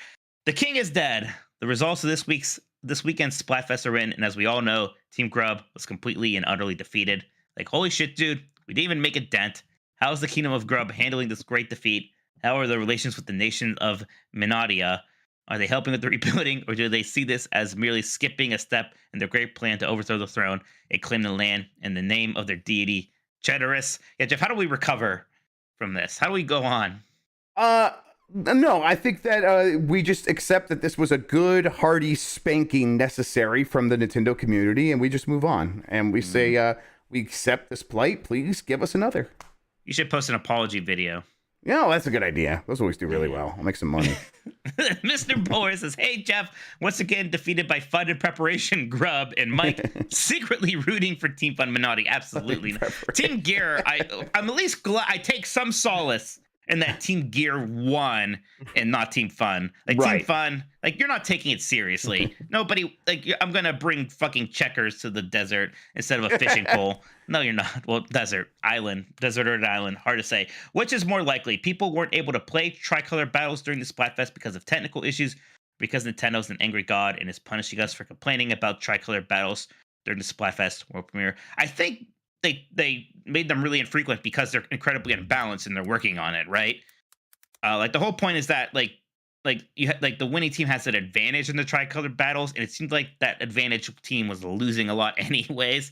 The king is dead. The results of this weekend's Splatfest are in, and as we all know, Team Grubb was completely and utterly defeated. Like, holy shit, dude, we didn't even make a dent. How is the kingdom of Grubb handling this great defeat? How are the relations with the nation of Minadia? Are they helping with the rebuilding, or do they see this as merely skipping a step in their great plan to overthrow the throne and claim the land in the name of their deity, Cheddarus? Yeah, Jeff, how do we recover from this? How do we go on? No, I think that we just accept that this was a good, hearty spanking necessary from the Nintendo community, and we just move on. And we say, we accept this plight. Please give us another. You should post an apology video. Yeah, well, that's a good idea. Those always do really well. I'll make some money. Mr. Boris says, "Hey, Jeff, once again defeated by Fun and Preparation Grubb and Mike secretly rooting for Team Fun Minotti." Absolutely. Team Gear, I'm at least glad I take some solace in that Team Gear won and not Team Fun. Like, right. Team Fun, like, you're not taking it seriously. Nobody, like, I'm going to bring fucking checkers to the desert instead of a fishing pole. No, you're not. Well, desert or island, hard to say. Which is more likely? People weren't able to play Tricolor Battles during the Splatfest because of technical issues, because Nintendo's an angry god and is punishing us for complaining about Tricolor Battles during the Splatfest world premiere. I think they made them really infrequent because they're incredibly unbalanced and they're working on it, right? Like, the whole point is that like you like the winning team has an advantage in the Tricolor Battles, and it seemed like that advantage team was losing a lot anyways.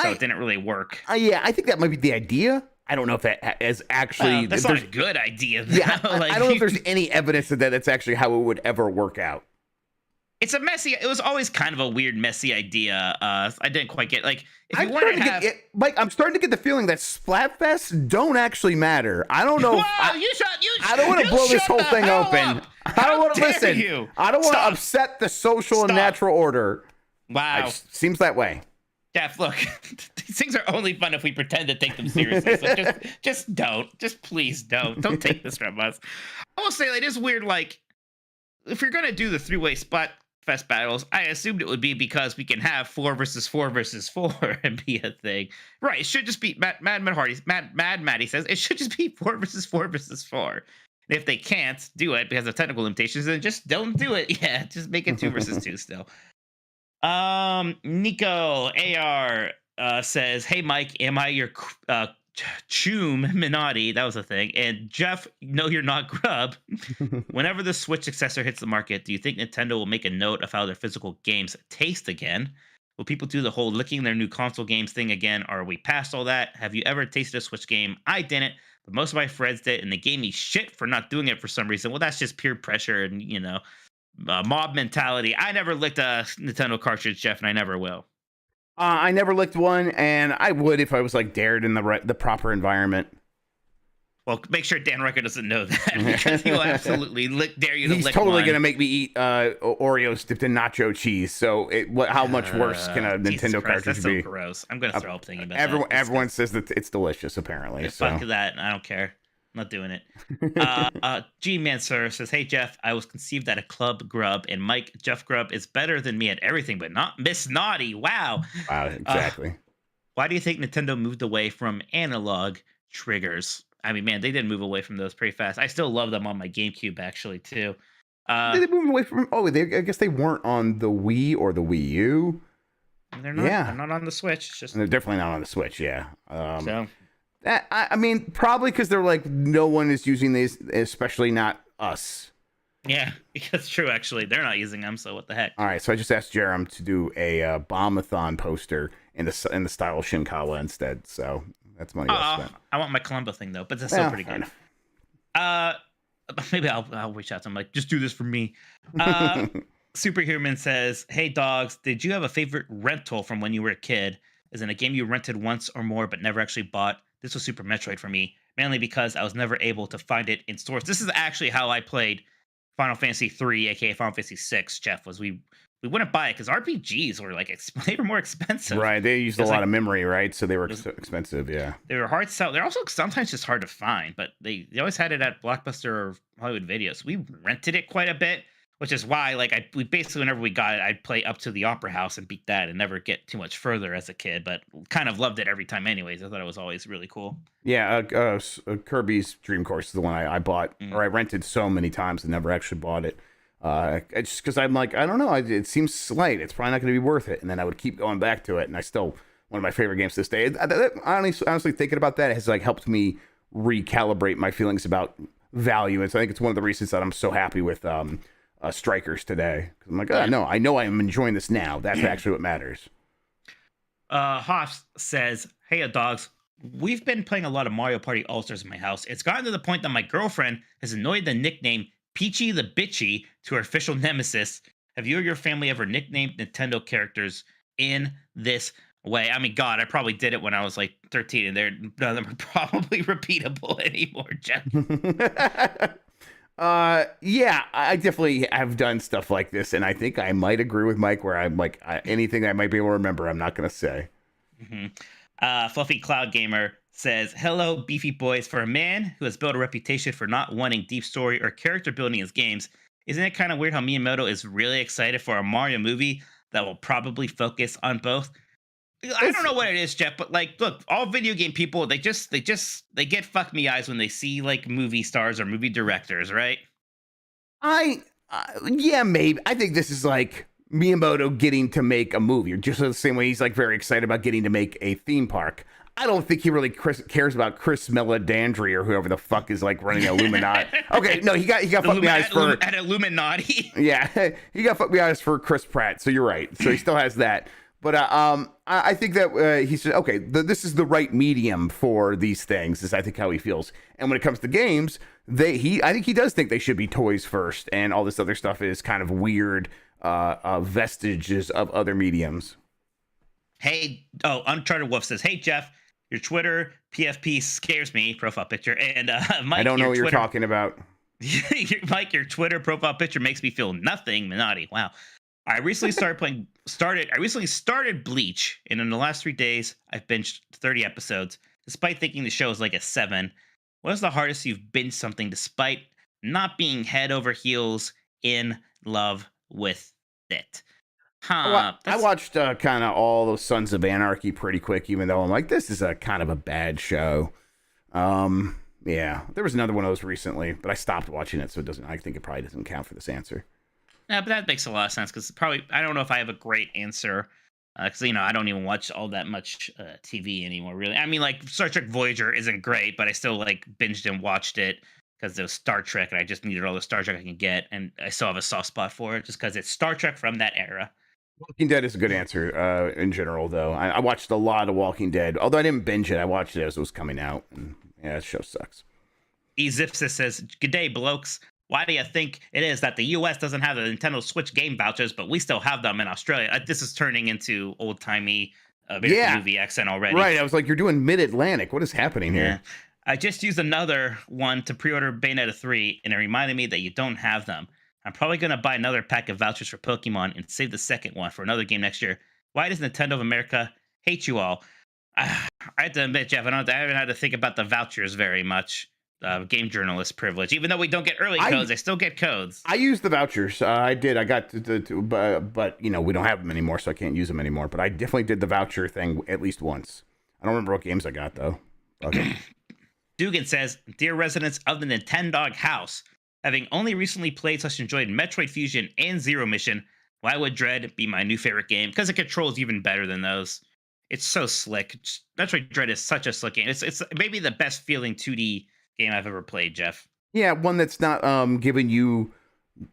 So it didn't really work. Yeah, I think that might be the idea. I don't know if that is actually... that's not a good idea, though. Yeah, I don't know if there's any evidence that that's actually how it would ever work out. It was always kind of a weird, messy idea. I didn't quite get, like, if you wanted to have... Mike, I'm starting to get the feeling that Splatfests don't actually matter. I don't know. I don't want to blow this whole thing open. I don't want to listen. I don't want to upset the social and natural order. Wow. Seems that way. Jeff, look, these things are only fun if we pretend to take them seriously. So just don't. Just please don't. Don't take this from us. I will say, it is weird, like, if you're going to do the three-way Splatfest battles, I assumed it would be because we can have 4 versus 4 versus 4 and be a thing. Right, it should just be, Mad Matty says, it should just be 4 versus 4 versus 4. And if they can't do it because of technical limitations, then just don't do it. Yeah, just make it 2 versus 2 still. Nico AR says, "Hey Mike, am I your Choom Minotti?" That was a thing. And Jeff, no, you're not Grubb. Whenever the Switch successor hits the market, do you think Nintendo will make a note of how their physical games taste again? Will people do the whole licking their new console games thing again? Or are we past all that? Have you ever tasted a Switch game? I didn't, but most of my friends did, and they gave me shit for not doing it for some reason. Well, that's just peer pressure and, you know, mob mentality. I never licked a Nintendo cartridge, Jeff, and I never will. I never licked one, and I would if I was like dared in the proper environment. Well, make sure Dan Riker doesn't know that, because he will absolutely dare you to lick one. He's totally going to make me eat Oreos dipped in nacho cheese. So how much worse can a Nintendo cartridge that's be? So gross. I'm going to throw up thinking about that. Everyone says that it's delicious, apparently. Yeah, so. Fuck that. I don't care. I'm not doing it. G-Man Sir says, "Hey, Jeff, I was conceived at a club Grubb, and Mike, Jeff Grubb is better than me at everything, but not Miss Naughty." Wow. Wow, exactly. Why do you think Nintendo moved away from analog triggers? I mean, man, they did move away from those pretty fast. I still love them on my GameCube, actually, too. Did they move away from? Oh, I guess they weren't on the Wii or the Wii U. They're not. Yeah. They're not on the Switch. It's just And they're definitely not on the Switch. Yeah. so. I mean, probably because they're like, no one is using these, especially not us. Yeah, that's true. Actually, they're not using them. So what the heck? All right, so I just asked Jerem to do a Bombathon poster in the style of Shinkawa instead. So that's money well spent. I want my Columbo thing though, but that's still pretty good. Maybe I'll reach out to him like, just do this for me. Superhuman says, "Hey dogs, did you have a favorite rental from when you were a kid? Is in a game you rented once or more but never actually bought? This was Super Metroid for me, mainly because I was never able to find it in stores. This is actually how I played Final Fantasy 3, aka Final Fantasy 6. Jeff, was we wouldn't buy it because RPGs were like they were more expensive. Right, they used a lot of memory, right? So they were expensive. Yeah, they were hard to sell. They're also sometimes just hard to find, but they always had it at Blockbuster or Hollywood Videos. We rented it quite a bit, which is why we basically whenever we got it, I'd play up to the Opera House and beat that and never get too much further as a kid, but kind of loved it every time anyways. I thought it was always really cool. Yeah, Kirby's Dream Course is the one I bought, or I rented so many times and never actually bought it. Just because I'm like, I don't know, it seems slight. It's probably not going to be worth it. And then I would keep going back to it, and I still, one of my favorite games to this day. Honestly, thinking about that has like helped me recalibrate my feelings about value. And so I think it's one of the reasons that I'm so happy with Strikers today. Because I'm like, I know I am enjoying this now. That's actually what matters. Hoff says, "Hey, dogs. We've been playing a lot of Mario Party All-Stars in my house. It's gotten to the point that my girlfriend has annoyed the nickname Peachy the Bitchy to her official nemesis. Have you or your family ever nicknamed Nintendo characters in this way?" I mean, God, I probably did it when I was like 13, and none of them are probably repeatable anymore, Jeff. Yeah, I definitely have done stuff like this, and I think I might agree with Mike where I'm like, anything I might be able to remember, I'm not going to say. Fluffy Cloud Gamer says, "Hello, beefy boys. For a man who has built a reputation for not wanting deep story or character building in his games, isn't it kind of weird how Miyamoto is really excited for a Mario movie that will probably focus on both?" I don't know what it is, Jeff, but like, look, all video game people, they get fuck me eyes when they see like movie stars or movie directors, right? Yeah, maybe. I think this is like Miyamoto getting to make a movie, just the same way he's like very excited about getting to make a theme park. I don't think he really cares about Chris Meledandri or whoever the fuck is like running Illuminati. Okay, no, he got fuck me eyes for at Illuminati. Yeah, he got fuck me eyes for Chris Pratt. So you're right. So he still has that. But I think that he said, okay, this is the right medium for these things. Is I think how he feels. And when it comes to games, I think he does think they should be toys first, and all this other stuff is kind of weird vestiges of other mediums. Hey, Uncharted Wolf says, "Hey Jeff, your Twitter PFP scares me." Profile picture, and Mike, I don't know what you're talking about. Mike, your Twitter profile picture makes me feel nothing. Minotti, wow. I recently started Bleach, and in the last 3 days, I've binged 30 episodes, despite thinking the show is like a 7. What is the hardest you've binged something despite not being head over heels in love with it? I watched kind of all those Sons of Anarchy pretty quick, even though I'm like, this is a kind of a bad show. Yeah, there was another one of those recently, but I stopped watching it, so I think it probably doesn't count for this answer. Yeah, but that makes a lot of sense because I don't know if I have a great answer because I don't even watch all that much TV anymore. Really, I mean, like Star Trek Voyager isn't great, but I still like binged and watched it because it was Star Trek, and I just needed all the Star Trek I can get, and I still have a soft spot for it just because it's Star Trek from that era. Walking Dead is a good answer in general, though. I watched a lot of Walking Dead, although I didn't binge it. I watched it as it was coming out, and yeah, that show sucks. Ezipsis says, "Good day, blokes. Why do you think it is that the U.S. doesn't have the Nintendo Switch game vouchers, but we still have them in Australia?" This is turning into old-timey movie accent already. Right, I was like, you're doing Mid-Atlantic. What is happening here? Yeah. I just used another one to pre-order Bayonetta 3, and it reminded me that you don't have them. I'm probably going to buy another pack of vouchers for Pokemon and save the second one for another game next year. Why does Nintendo of America hate you all? I have to admit, Jeff, I haven't had to think about the vouchers very much. Game journalist privilege. Even though we don't get early codes, I still get codes. I use the vouchers. I did. I got but we don't have them anymore, so I can't use them anymore. But I definitely did the voucher thing at least once. I don't remember what games I got though. Okay. Dugan says, "Dear residents of the Nintendog house, having only recently played / enjoyed Metroid Fusion and Zero Mission, why would Dread be my new favorite game? Because it controls even better than those. It's so slick. Metroid Dread is such a slick game. It's maybe the best feeling 2D game I've ever played, Jeff. Yeah, one that's not giving you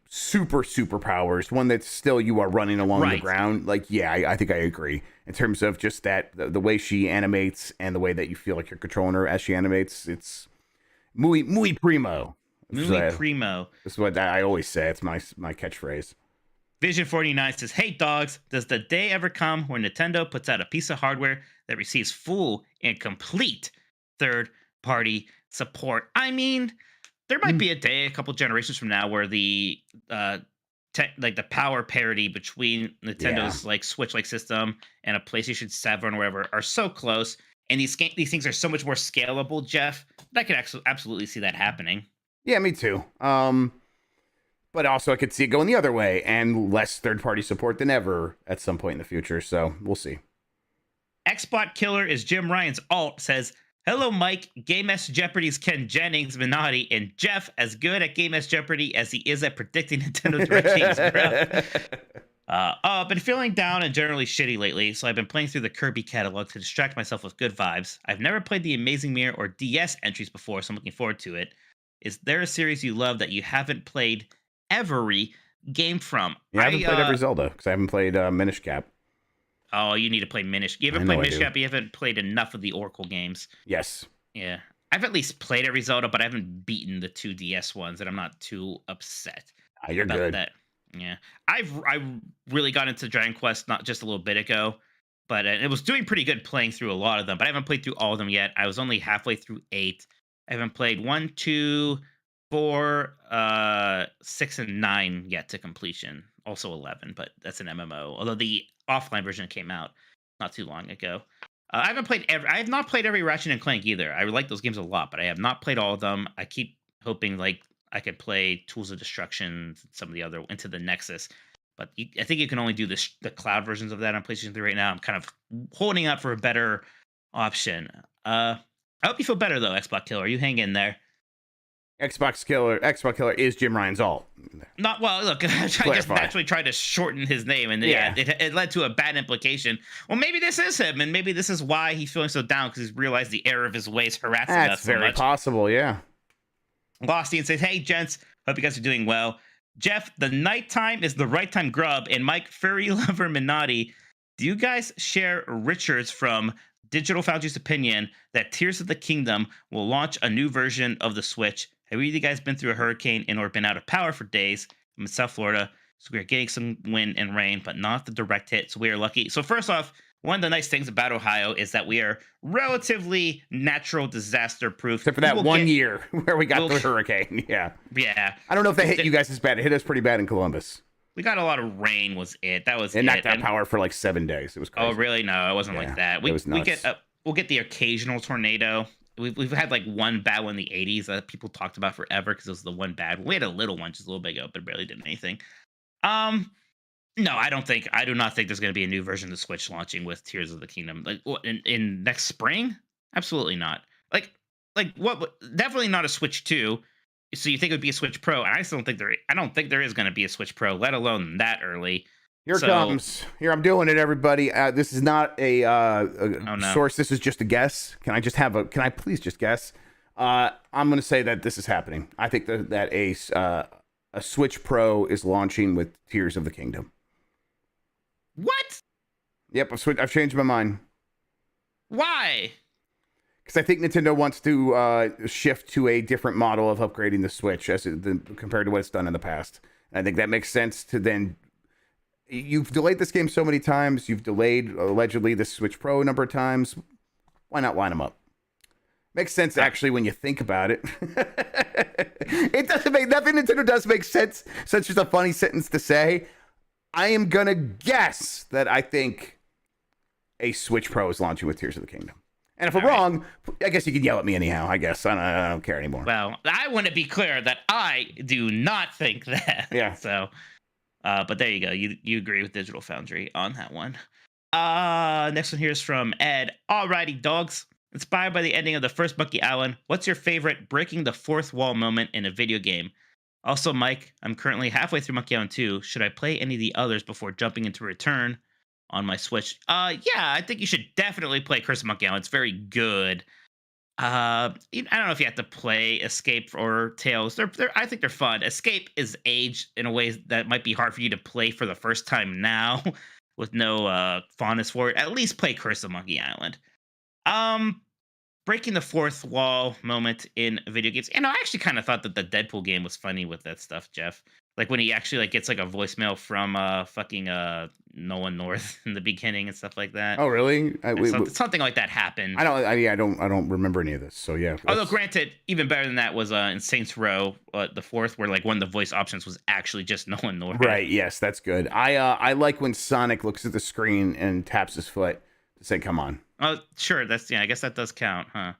super powers. One that's still you are running along the ground. Like, yeah, I think I agree in terms of just that the way she animates and the way that you feel like you're controlling her as she animates. It's muy primo. Muy primo. That's what I always say. It's my catchphrase. Vision 49 says, "Hey dogs, does the day ever come where Nintendo puts out a piece of hardware that receives full and complete third-party support?" I mean, there might be a day, a couple generations from now, where the like the power parity between Nintendo's like Switch-like system and a PlayStation 7 or whatever are so close, and these things are so much more scalable, Jeff. I could absolutely see that happening. Yeah, me too. But also I could see it going the other way and less third-party support than ever at some point in the future. So we'll see. Xbot Killer is Jim Ryan's alt says, "Hello, Mike. Game S Jeopardy's Ken Jennings, Minotti, and Jeff as good at Game S Jeopardy as he is at predicting Nintendo Direct games." I've been feeling down and generally shitty lately, so I've been playing through the Kirby catalog to distract myself with good vibes. I've never played the Amazing Mirror or DS entries before, so I'm looking forward to it. Is there a series you love that you haven't played every game from? Yeah, I haven't played every Zelda because I haven't played Minish Cap. Oh, you need to play Minish. You haven't played Minish Cap, you haven't played enough of the Oracle games. Yes. Yeah. I've at least played every Zelda, but I haven't beaten the 2DS ones, and I'm not too upset You're about good. that. Yeah. I really got into Dragon Quest not just a little bit ago, but it was doing pretty good playing through a lot of them, but I haven't played through all of them yet. I was only halfway through 8. I haven't played 1, 2, 4, 6, and 9 yet to completion. Also 11, but that's an MMO. Although the offline version came out not too long ago. I have not played every Ratchet and Clank either. I like those games a lot, but I have not played all of them. I keep hoping like I could play Tools of Destruction, some of the other Into the Nexus, but I think you can only do the cloud versions of that on PlayStation 3 right now. I'm kind of holding up for a better option. I hope you feel better though, Xbox Killer. You hang in there. Xbox Killer is Jim Ryan's alt. Not well. Look, I just naturally tried to shorten his name, and it led to a bad implication. Well, maybe this is him, and maybe this is why he's feeling so down because he's realized the error of his ways harassing us so much. That's very possible. Yeah. Lostine says, "Hey gents, hope you guys are doing well. Jeff, the nighttime is the right time. Grubb and Mike, furry lover Minotti. Do you guys share Richard's from Digital Foundry's opinion that Tears of the Kingdom will launch a new version of the Switch? Have either of you guys been through a hurricane and or been out of power for days? I'm in South Florida, so we are getting some wind and rain, but not the direct hit, so we are lucky." So first off, one of the nice things about Ohio is that we are relatively natural disaster proof. Except for that one year where we got the hurricane. Yeah. Yeah. I don't know if they hit you guys as bad. It hit us pretty bad in Columbus. We got a lot of rain was it. That was it. It knocked out power for like 7 days. It was crazy. Oh, really? No, it wasn't like that. It was nuts. We'll get the occasional tornado. We've had like one bad one in the 80s that people talked about forever because it was the one bad one. We had a little one just a little bit ago, but it barely did anything. No, I do not think there's going to be a new version of the Switch launching with Tears of the Kingdom. Like in next spring? Absolutely not. Like what? Definitely not a Switch 2. So you think it would be a Switch Pro? I don't think there is going to be a Switch Pro, let alone that early. Here it comes. Here, I'm doing it, everybody. This is not a source. This is just a guess. Can I please just guess? I'm going to say that this is happening. I think that a Switch Pro is launching with Tears of the Kingdom. What? Yep, I've changed my mind. Why? Because I think Nintendo wants to shift to a different model of upgrading the Switch compared to what it's done in the past. And I think that makes sense to then... You've delayed this game so many times. You've delayed, allegedly, the Switch Pro a number of times. Why not line them up? Makes sense, actually, when you think about it. It doesn't make... Nothing Nintendo does make sense. So it's just a funny sentence to say. I am going to guess that I think a Switch Pro is launching with Tears of the Kingdom. And if I'm wrong, I guess you can yell at me anyhow, I guess. I don't care anymore. Well, I want to be clear that I do not think that. Yeah. So, but there you go. You agree with Digital Foundry on that one. Next one here is from Ed. Alrighty, dogs. Inspired by the ending of the first Monkey Island, what's your favorite breaking the fourth wall moment in a video game? Also, Mike, I'm currently halfway through Monkey Island 2. Should I play any of the others before jumping into Return on my Switch? Yeah, I think you should definitely play Curse of Monkey Island. It's very good. I don't know if you have to play Escape or Tales. I think they're fun. Escape is aged in a way that might be hard for you to play for the first time now, with no fondness for it. At least play Curse of Monkey Island. Um, Breaking the fourth wall moment in video games. And I actually kind of thought that the Deadpool game was funny with that stuff, Jeff. Like when he actually like gets like a voicemail from fucking Nolan North in the beginning and stuff like that. Oh, really? Something like that happened. I don't remember any of this. So yeah. Although granted, even better than that was in Saints Row, the fourth, where like one of the voice options was actually just Nolan North. Right. Yes, that's good. I like when Sonic looks at the screen and taps his foot to say, "Come on." Oh, sure. I guess that does count, huh?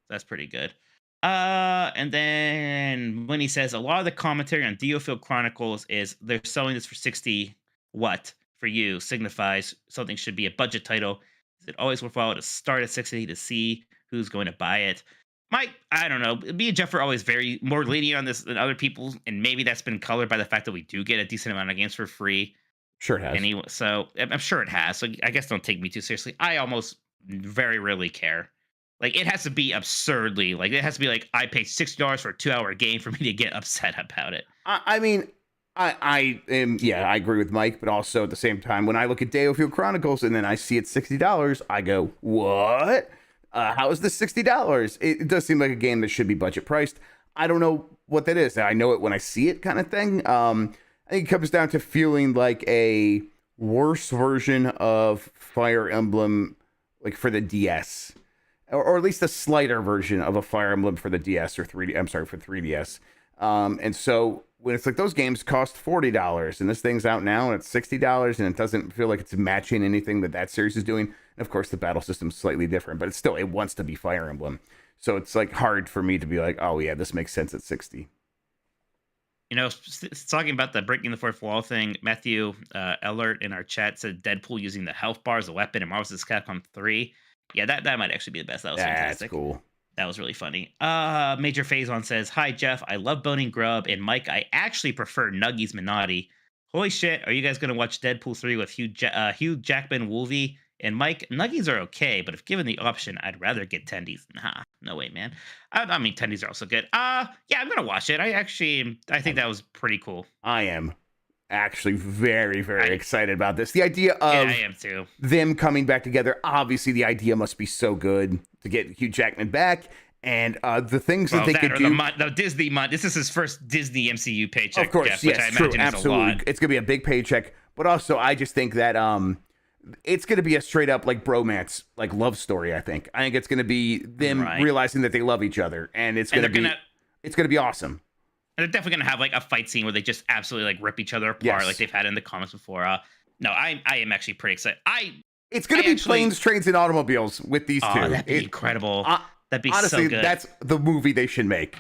That's pretty good. And then when he says a lot of the commentary on Diofield Chronicles is they're selling this for 60, what for you signifies something should be a budget title. Is it always worthwhile to start at 60 to see who's going to buy it? Mike, I don't know. Me and Jeff are always very more lenient on this than other people, and maybe that's been colored by the fact that we do get a decent amount of games for free. Sure it has. Anyway, so I'm sure it has. So I guess don't take me too seriously. I almost very rarely care. Like it has to be absurdly like it has to be like I paid $60 for a 2-hour game for me to get upset about it. I mean, I agree with Mike, but also at the same time, when I look at Diofield Chronicles and then I see it's $60, I go, what? How is this $60? It does seem like a game that should be budget priced. I don't know what that is. I know it when I see it, kind of thing. I think it comes down to feeling like a worse version of Fire Emblem, like for the DS, or at least a slighter version of a Fire Emblem for the DS or 3D. I'm sorry, for 3DS. And so when it's like those games cost $40 and this thing's out now and it's $60 and it doesn't feel like it's matching anything that series is doing. And of course, the battle system's slightly different, but it wants to be Fire Emblem. So it's like hard for me to be like, oh yeah, this makes sense at 60. You know, talking about the breaking the fourth wall thing, Matthew Ellert in our chat said Deadpool using the health bar as a weapon in Marvel vs. Capcom 3. Yeah, that might actually be the best. That was fantastic. That's cool. That was really funny. Major Phazon says, hi, Jeff. I love boning Grubb. And Mike, I actually prefer Nuggies Minotti. Holy shit. Are you guys going to watch Deadpool 3 with Hugh Jackman, Wolvie? And Mike, Nuggies are okay, but if given the option, I'd rather get Tendies. Nah, no way, man. I mean, Tendies are also good. Yeah, I'm going to watch it. I think that was pretty cool. I am actually very, very excited about this. The idea of I am too. Them coming back together, obviously the idea must be so good to get Hugh Jackman back. And the things that they could do. The Disney month. This is his first Disney MCU paycheck, of course, Jeff, yes, which I true, imagine absolutely. is a lot. It's going to be a big paycheck. But also, I just think that it's going to be a straight up like bromance, like love story. I think it's going to be them realizing that they love each other, and it's going to be awesome. And they're definitely going to have like a fight scene where they just absolutely like rip each other apart, like they've had in the comics before. No, I am actually pretty excited. It's going to be planes, trains, and automobiles with these two. That'd be incredible. That'd be honestly, so good. That's the movie they should make.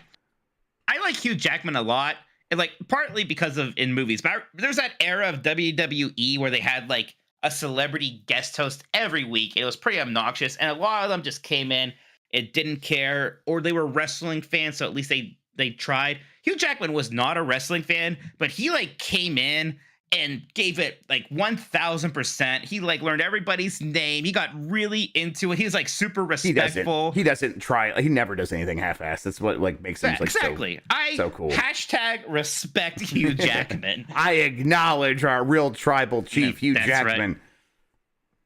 I like Hugh Jackman a lot. And like partly because of in movies, but there's that era of WWE where they had like a celebrity guest host every week. It was pretty obnoxious, and a lot of them just came in and didn't care, or they were wrestling fans, so at least they tried. Hugh Jackman was not a wrestling fan, but he like came in and gave it like 1000%. He like learned everybody's name. He got really into it. He was like super respectful. He doesn't try. He never does anything half-assed. That's what like makes him like so cool. Hashtag respect Hugh Jackman. I acknowledge our real tribal chief, Hugh Jackman. Right.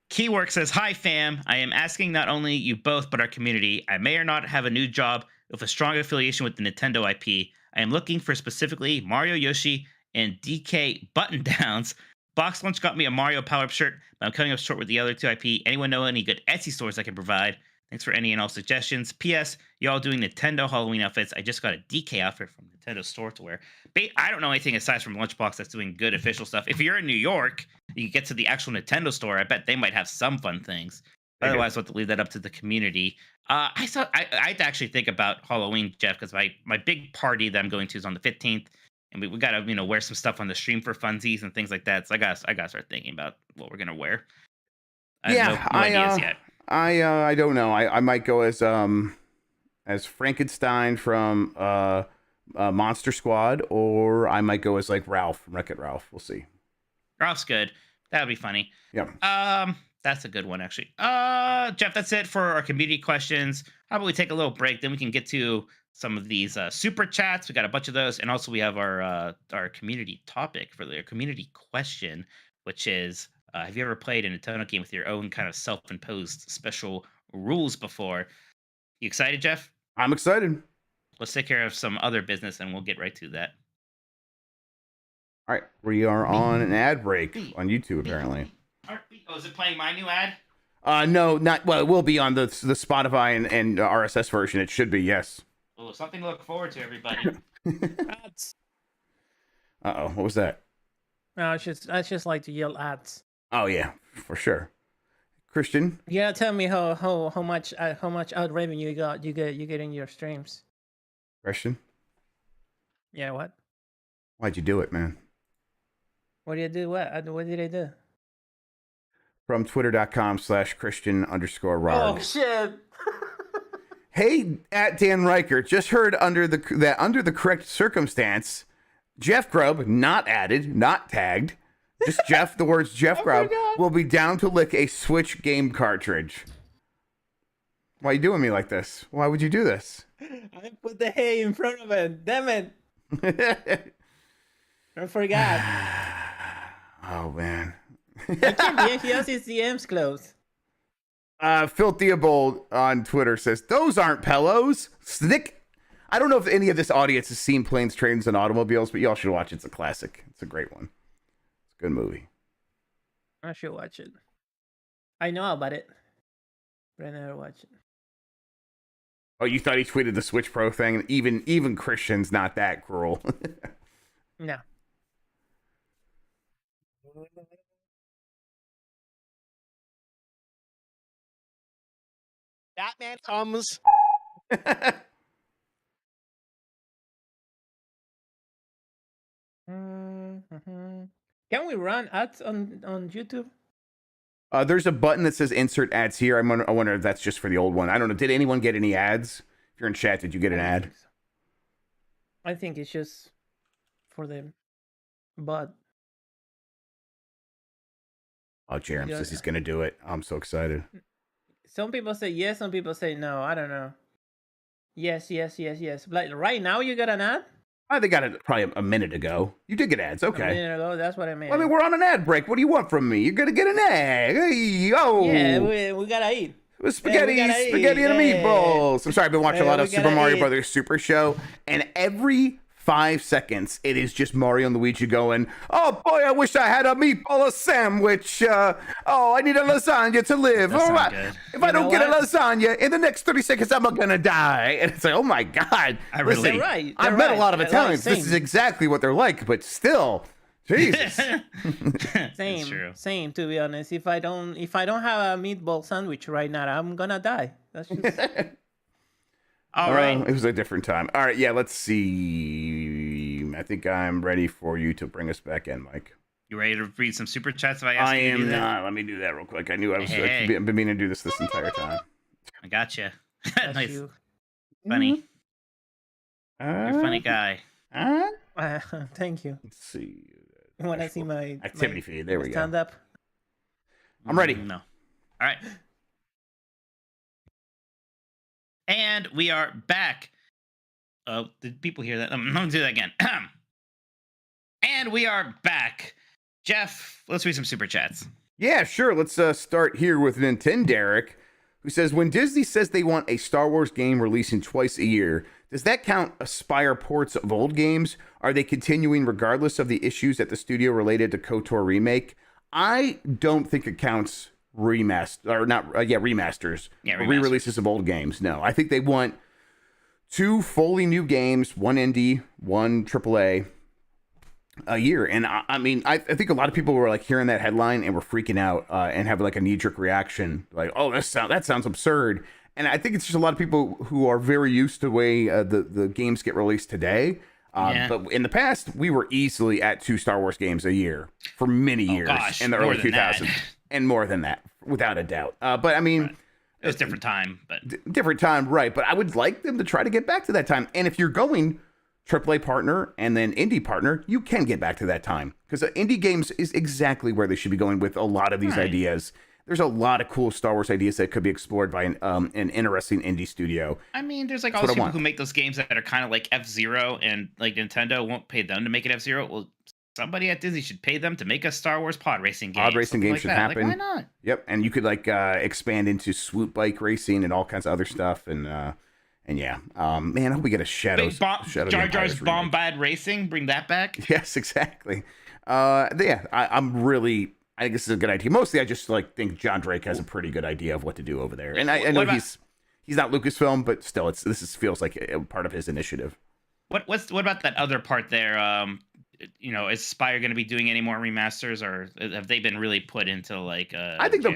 Keywork says, hi fam. I am asking not only you both, but our community. I may or not have a new job with a strong affiliation with the Nintendo IP. I am looking for specifically Mario, Yoshi, and DK button downs. Box Lunch got me a Mario Power Up shirt, but I'm cutting up short with the other two IP. Anyone know any good Etsy stores I can provide? Thanks for any and all suggestions. P.S. Y'all doing Nintendo Halloween outfits. I just got a DK outfit from Nintendo store to wear. I don't know anything aside from Lunchbox that's doing good official stuff. If you're in New York, you get to the actual Nintendo store. I bet they might have some fun things. Otherwise, we'll have to leave that up to the community. I actually think about Halloween, Jeff, because my big party that I'm going to is on the 15th. And we got to, wear some stuff on the stream for funsies and things like that. So I got to start thinking about what we're going to wear. I have no ideas yet. I don't know. I might go as Frankenstein from Monster Squad, or I might go as like Ralph from Wreck-It Ralph. We'll see. Ralph's good. That would be funny. Yeah. That's a good one, actually. Jeff, that's it for our community questions. How about we take a little break, then we can get to some of these super chats. We got a bunch of those, and also we have our community topic for the community question, which is, have you ever played a Nintendo game with your own kind of self-imposed special rules before? You excited, Jeff? I'm excited. Let's take care of some other business, and we'll get right to that. All right, we are on an ad break on YouTube, apparently. Oh, is it playing my new ad? No, not well. It will be on the Spotify and RSS version. It should be, yes. Oh, something to look forward to, everybody. Ads. Uh-oh, what was that? No, I just like to yell ads. Oh yeah, for sure. Christian, You gotta tell me how much ad revenue you get in your streams. Christian, Yeah, what? why'd you do it, man? What did you do? What did I do? From twitter.com/Christian_Rard. Oh shit! Hey, at Dan Riker, just heard under the correct circumstance, Jeff Grubb, not added, not tagged, just Jeff, the words Jeff Grubb, will be down to lick a Switch game cartridge. Why are you doing me like this? Why would you do this? I put the hay in front of it. Damn it! I forgot. Oh, man. I can't be. He has his DMs closed. Phil Theobald on Twitter says, those aren't pillows. Snick. I don't know if any of this audience has seen Planes, Trains, and Automobiles, but y'all should watch it. It's a classic. It's a great one. It's a good movie. I should watch it. I know about it, but I never watch it. Oh, you thought he tweeted the Switch Pro thing? Even Christian's not that cruel. No. Batman comes. Mm-hmm. Can we run ads on YouTube? There's a button that says insert ads here. I wonder if that's just for the old one. I don't know. Did anyone get any ads? If you're in chat, did you get an ad? I think it's just for them. But Oh, Jerem Yeah. says he's going to do it. I'm so excited. some people say yes, some people say no. I don't know. Yes. Like right now, you got an ad? They got it probably a minute ago. You did get ads. A Okay. minute ago, that's what I meant. Well, I mean, we're on an ad break. What do you want from me? You're going to get an ad. Hey, yo. Yeah, we gotta eat. With spaghetti, gotta eat. spaghetti and Yeah. meatballs. I'm sorry, I've been watching a lot We of Super gotta Mario eat. Brothers Super Show, and every 5 seconds, it is just Mario and Luigi going, oh boy, I wish I had a meatball sandwich. Oh, I need a lasagna to live. That All sounds right. good. If I You don't know get a what? lasagna, in the next 30 seconds, I'm gonna die. And it's like, oh my God. I Listen, relate. They're right. I've they're met a right. lot of Like, Italians. This is same. exactly what they're like, but still, Jesus. It's true. Same. To be honest, if I don't have a meatball sandwich right now, I'm gonna die. That's just All right. It was a different time. All right, yeah, let's see. I think I'm ready for you to bring us back in, Mike. You ready to read some super chats if I ask I you to do am that? not. Let me do that real quick. I knew I was. Hey. I've been meaning to do this entire time. I gotcha. that's Nice. you. Funny. Uh, You're a funny guy. Thank you. Let's see. You want to see my Activity feed. There we go. stand up? I'm ready. No. All right. And we are back. Oh, did people hear that? I'm going to do that again. And we are back. Jeff, let's read some super chats. Yeah, sure. Let's start here with Nintendogs, who says, when Disney says they want a Star Wars game releasing twice a year, does that count Aspire ports of old games? Are they continuing regardless of the issues at the studio related to KOTOR remake? I don't think it counts remasters. Yeah, or re-releases of old games. No, I think they want 2 fully new games, 1 indie, 1 AAA a year. And I mean, I think a lot of people were like hearing that headline and were freaking out and have like a knee-jerk reaction, like, oh, that sounds absurd. And I think it's just a lot of people who are very used to the way the games get released today. Yeah. But in the past, we were easily at 2 Star Wars games a year for many years gosh, in the more early than that. 2000s. And more than that, without a doubt. But I mean, Right. It was a different time, but different time, right? But I would like them to try to get back to that time. And if you're going AAA partner and then indie partner, you can get back to that time, because indie games is exactly where they should be going with a lot of these ideas. There's a lot of cool Star Wars ideas that could be explored by an interesting indie studio. I mean, there's like all these people who make those games that are kind of like F-Zero, and like Nintendo won't pay them to make it F-Zero. Well, somebody at Disney should pay them to make a Star Wars pod racing game. Pod racing game like should that. happen. Like, why not? Yep, and you could like expand into swoop bike racing and all kinds of other stuff, and yeah, man, I hope we get a Shadow. Jar Jar's Bombad Racing, bring that back. Yes, exactly. Yeah, I think this is a good idea. Mostly, I just think John Drake has a pretty good idea of what to do over there, and I know he's not Lucasfilm, but still, feels like a part of his initiative. What about that other part there? Is Spire going to be doing any more remasters, or have they been really put into like? I think they'll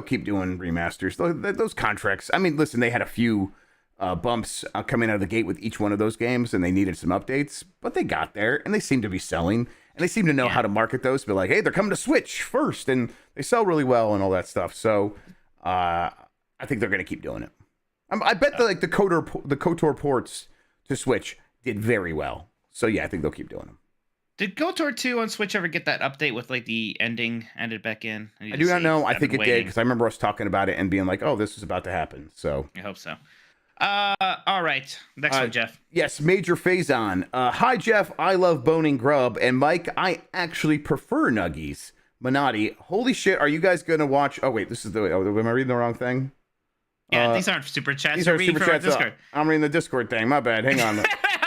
keep doing remasters. Those contracts. I mean, listen, they had a few bumps coming out of the gate with each one of those games, and they needed some updates, but they got there, and they seem to be selling, and they seem to know how to market those. Be like, hey, they're coming to Switch first, and they sell really well and all that stuff. So, I think they're going to keep doing it. I bet the KOTOR ports to Switch did very well. So yeah, I think they'll keep doing them. Did KOTOR 2 on Switch ever get that update with like the ending ended back in? I do not know. I think it did, because I remember us talking about it and being like, "Oh, this is about to happen." So I hope so. All right. Next one, Jeff. Yes, Major Phazon. Hi, Jeff. I love boning Grubb, and Mike, I actually prefer Nuggies. Minotti, holy shit, are you guys gonna watch? Oh wait, this is the. Oh, am I reading the wrong thing? Yeah, these aren't super chats. These are super chats. I'm reading the Discord thing. My bad. Hang on.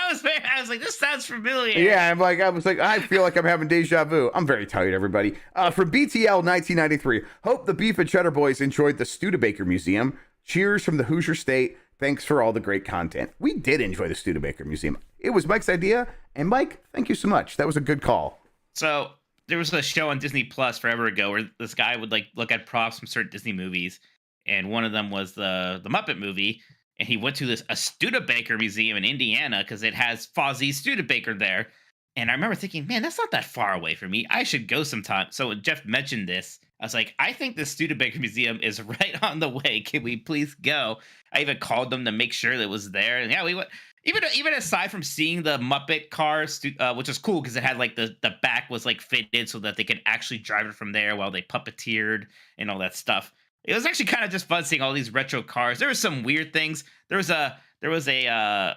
I was like, this sounds familiar. Yeah, I feel like I'm having deja vu. I'm very tired, everybody. From BTL 1993. Hope the Beef and Cheddar Boys enjoyed the Studebaker Museum. Cheers from the Hoosier State. Thanks for all the great content. We did enjoy the Studebaker Museum. It was Mike's idea, and Mike, thank you so much. That was a good call. So there was a show on Disney Plus forever ago where this guy would like look at props from certain Disney movies, and one of them was the Muppet movie. And he went to a Studebaker Museum in Indiana because it has Fozzie Studebaker there. And I remember thinking, man, that's not that far away from me. I should go sometime. So when Jeff mentioned this, I was like, I think the Studebaker Museum is right on the way. Can we please go? I even called them to make sure that it was there. And yeah, we went. Even aside from seeing the Muppet cars, which is cool because it had like the back was like fitted so that they could actually drive it from there while they puppeteered and all that stuff. It was actually kind of just fun seeing all these retro cars. There were some weird things. There was a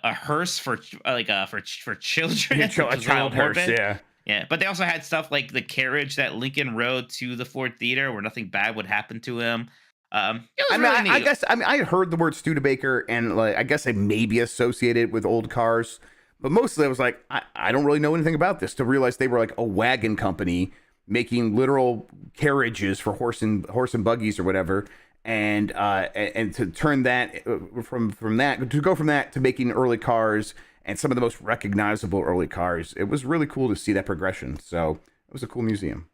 hearse for children. Yeah, a child hearse, yeah. Yeah, but they also had stuff like the carriage that Lincoln rode to the Ford Theater, where nothing bad would happen to him. It was really neat. I heard the word Studebaker, and like I guess I maybe associated with old cars, but mostly I was like, I don't really know anything about this. To realize they were like a wagon company making literal carriages for horse and buggies or whatever, and to turn that from that to making early cars and some of the most recognizable early cars. It was really cool to see that progression. So it was a cool museum.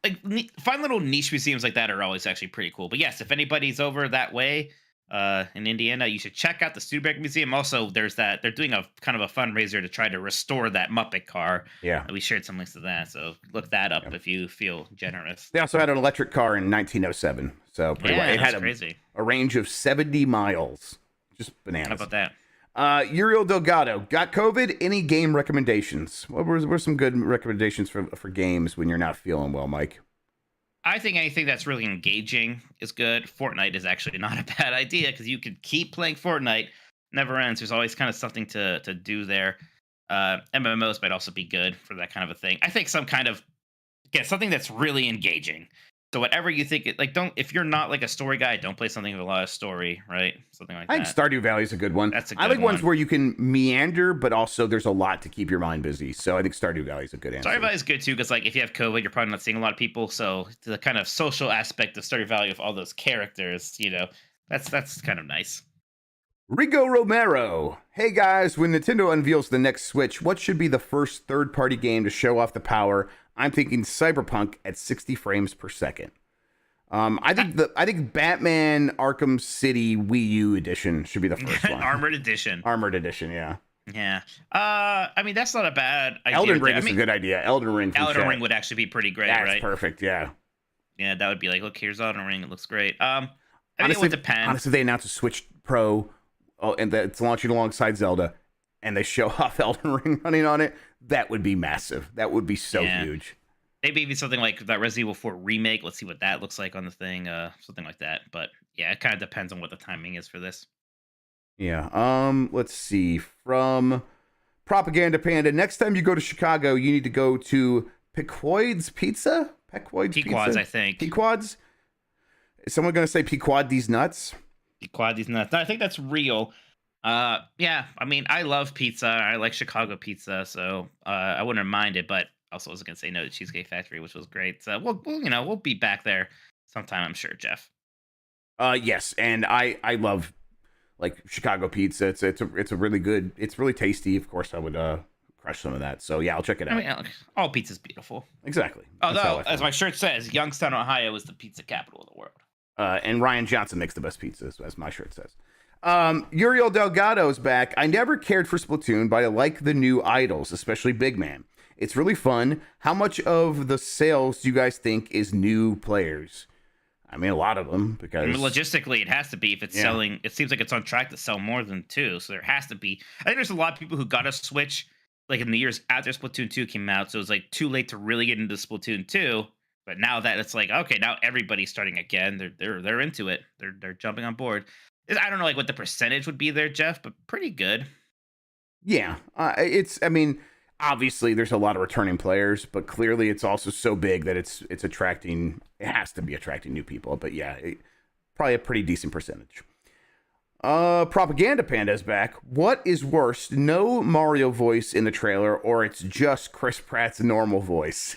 Like fun little niche museums like that are always actually pretty cool. But yes, if anybody's over that way in Indiana, you should check out the Studebaker Museum. Also, there's that they're doing a kind of a fundraiser to try to restore that Muppet car. Yeah, we shared some links to that, so look that up if you feel generous. They also had an electric car in 1907, so pretty well. It had a range of 70 miles. Just bananas. How about that? Uriel Delgado got COVID. Any game recommendations? What were some good recommendations for games when you're not feeling well, Mike? I think anything that's really engaging is good. Fortnite is actually not a bad idea because you could keep playing Fortnite. Never ends. There's always kind of something to do there. MMOs might also be good for that kind of a thing. I think something that's really engaging. So whatever you think, if you're not like a story guy, don't play something with a lot of story, right? Something like that. I think Stardew Valley is a good one. That's a good I like one. Ones where you can meander, but also there's a lot to keep your mind busy. So I think Stardew Valley is a good answer. Stardew Valley is good too, because like if you have COVID, you're probably not seeing a lot of people. So the kind of social aspect of Stardew Valley with all those characters, that's kind of nice. Rigo Romero. Hey guys, when Nintendo unveils the next Switch, what should be the first third-party game to show off the power? I'm thinking Cyberpunk at 60 frames per second. I think Batman Arkham City Wii U edition should be the first one. Armored edition, yeah. Yeah. I mean, that's not a bad idea. Elden Ring is a good idea. Elden Ring would actually be pretty great, That's right? perfect, yeah. Yeah, that would be like, look, here's Elden Ring. It looks great. I mean, it would depend. Honestly, they announced a Switch Pro, and that it's launching alongside Zelda, and they show off Elden Ring running on it. That would be massive. That would be so huge. Maybe even something like that Resident Evil 4 remake. Let's see what that looks like on the thing. Something like that. But yeah, it kind of depends on what the timing is for this. Yeah. Let's see. From Propaganda Panda, next time you go to Chicago, you need to go to Pequod's Pizza? Pequod's Pizza? I think. Pequod's? Is someone going to say Pequod these nuts? Pequod these nuts. No, I think that's real. Yeah, I mean, I love pizza. I like Chicago pizza, so I wouldn't mind it, but also was going to say no to Cheesecake Factory, which was great. So we'll be back there sometime, I'm sure, Jeff. Yes, and I love like Chicago pizza. It's a really good. It's really tasty. Of course, I would crush some of that. So yeah, I'll check it out. I mean, all pizza's beautiful. Exactly. Although, as my shirt says, Youngstown, Ohio is the pizza capital of the world. And Ryan Johnson makes the best pizzas, as my shirt says. Uriel Delgado's back. I never cared for Splatoon, but I like the new idols, especially Big Man. It's really fun. How much of the sales do you guys think is new players? I mean, a lot of them, because... I mean, logistically, it has to be if it's selling... It seems like it's on track to sell more than 2, so there has to be... I think there's a lot of people who got a Switch, like, in the years after Splatoon 2 came out, so it was, like, too late to really get into Splatoon 2, but now that it's like, okay, now everybody's starting again, they're into it. They're jumping on board. I don't know, like, what the percentage would be there, Jeff, but pretty good. Yeah, I mean... Obviously, there's a lot of returning players, but clearly it's also so big that it's attracting. It has to be attracting new people. But yeah, probably a pretty decent percentage. Propaganda Panda's back. What is worse, no Mario voice in the trailer, or it's just Chris Pratt's normal voice?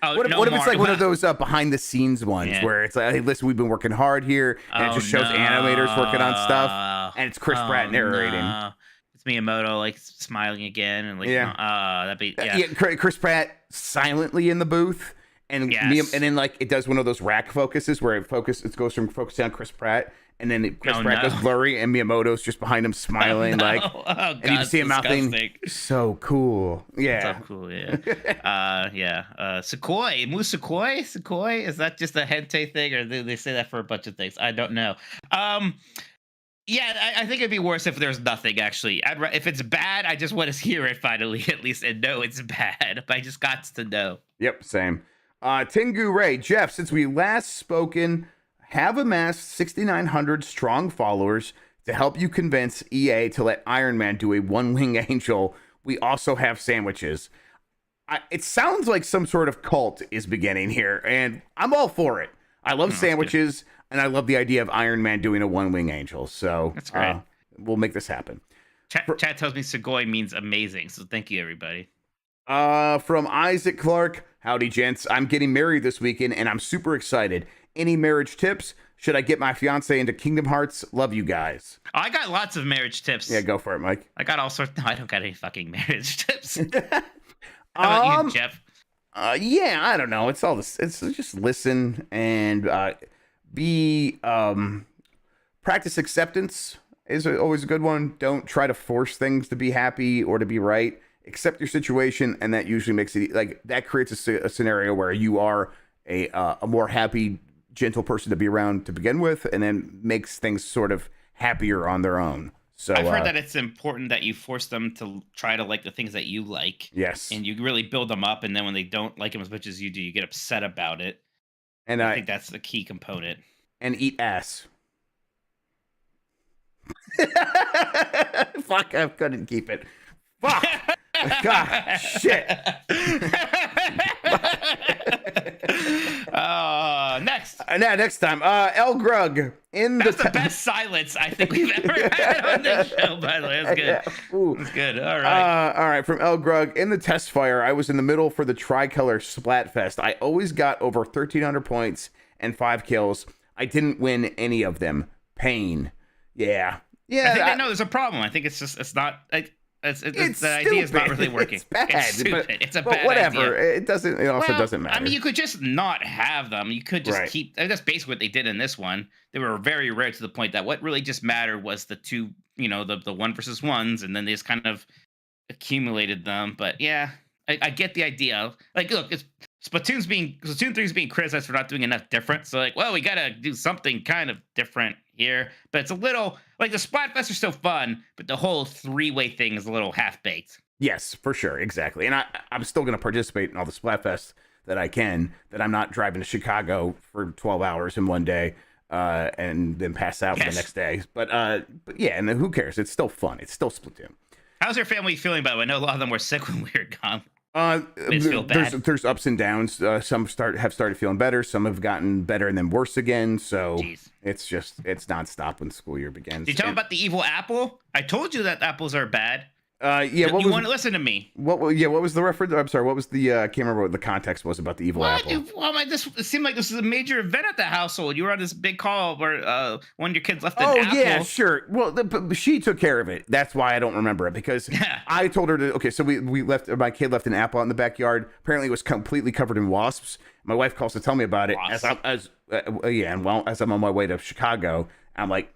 What if it's like one of those behind the scenes ones where it's like, hey, listen, we've been working hard here, and it just shows animators working on stuff, and it's Chris Pratt narrating. No. Miyamoto like smiling again and like that'd be Chris Pratt silently in the booth and then like it does one of those rack focuses where it goes from focusing on Chris Pratt and then Chris Pratt goes blurry and Miyamoto's just behind him smiling and you can see him mouthing so cool. So cool. Sequoia, Moose Sequoia, is that just a hentai thing or do they say that for a bunch of things? I don't know. Yeah, I think it'd be worse if there's nothing, actually. If it's bad, I just want to hear it finally, at least, and know it's bad. But I just got to know. Yep, same. Tengu Ray, Jeff, since we last spoken, have amassed 6,900 strong followers to help you convince EA to let Iron Man do a one-wing angel. We also have sandwiches. It sounds like some sort of cult is beginning here, and I'm all for it. I love sandwiches. And I love the idea of Iron Man doing a one-wing angel. So that's great. We'll make this happen. Chat tells me Segoy means amazing. So thank you, everybody. From Isaac Clark. Howdy, gents. I'm getting married this weekend, and I'm super excited. Any marriage tips? Should I get my fiance into Kingdom Hearts? Love you guys. I got lots of marriage tips. Yeah, go for it, Mike. I got all sorts. No, I don't got any fucking marriage tips. How about you, Jeff? Yeah, I don't know. It's all this. It's just listen and... practice acceptance is always a good one. Don't try to force things to be happy or to be right. Accept your situation, and that usually makes it like that creates a scenario where you are a more happy, gentle person to be around to begin with, and then makes things sort of happier on their own. So I've heard that it's important that you force them to try to like the things that you like. Yes, and you really build them up, and then when they don't like them as much as you do, you get upset about it. And I think that's the key component. And eat ass. Fuck, I couldn't keep it. Fuck. God, shit. Next. Next time. El Grug. That's the best silence I think we've ever had on this show, by the way. That's good. That's good. All right. All right. From El Grug. In the test fire, I was in the middle for the Tricolor Splatfest. I always got over 1,300 points and 5 kills. I didn't win any of them. Pain. Yeah. I think I know there's a problem. I think it's just, it's not, it's the idea is not really working. It's bad. It's stupid. It's a bad whatever. idea. It doesn't. It also doesn't matter. I mean, you could just not have them. You could just keep. That's basically what they did in this one. They were very rare to the point that what really just mattered was the two. The 1 versus 1s, and then they just kind of accumulated them. But yeah, I get the idea. Like, look, Splatoon 3 is being criticized for not doing enough different. So like, well, we gotta do something kind of different here. But it's a little like the Splatfest are still fun, but the whole 3-way thing is a little half baked. Yes, for sure, exactly. And I'm still going to participate in all the Splatfest that I can. That I'm not driving to Chicago for 12 hours in one day and then pass out for the next day. But yeah, and then who cares? It's still fun. It's still Splatoon. How's your family feeling about it? I know a lot of them were sick when we were gone. Feel bad. There's ups and downs. Some have started feeling better. Some have gotten better and then worse again. So it's nonstop when the school year begins. Did you tell them about the evil apple? I told you that apples are bad. Yeah, you want to listen to me? What was the reference? I'm sorry. What was the? I can't remember what the context was about the evil apple. It seemed like this was a major event at the household. You were on this big call where one of your kids left an apple. Oh yeah, sure. Well, she took care of it. That's why I don't remember it because I told her to. Okay, so we left. My kid left an apple out in the backyard. Apparently, it was completely covered in wasps. My wife calls to tell me about it as I'm on my way to Chicago. I'm like,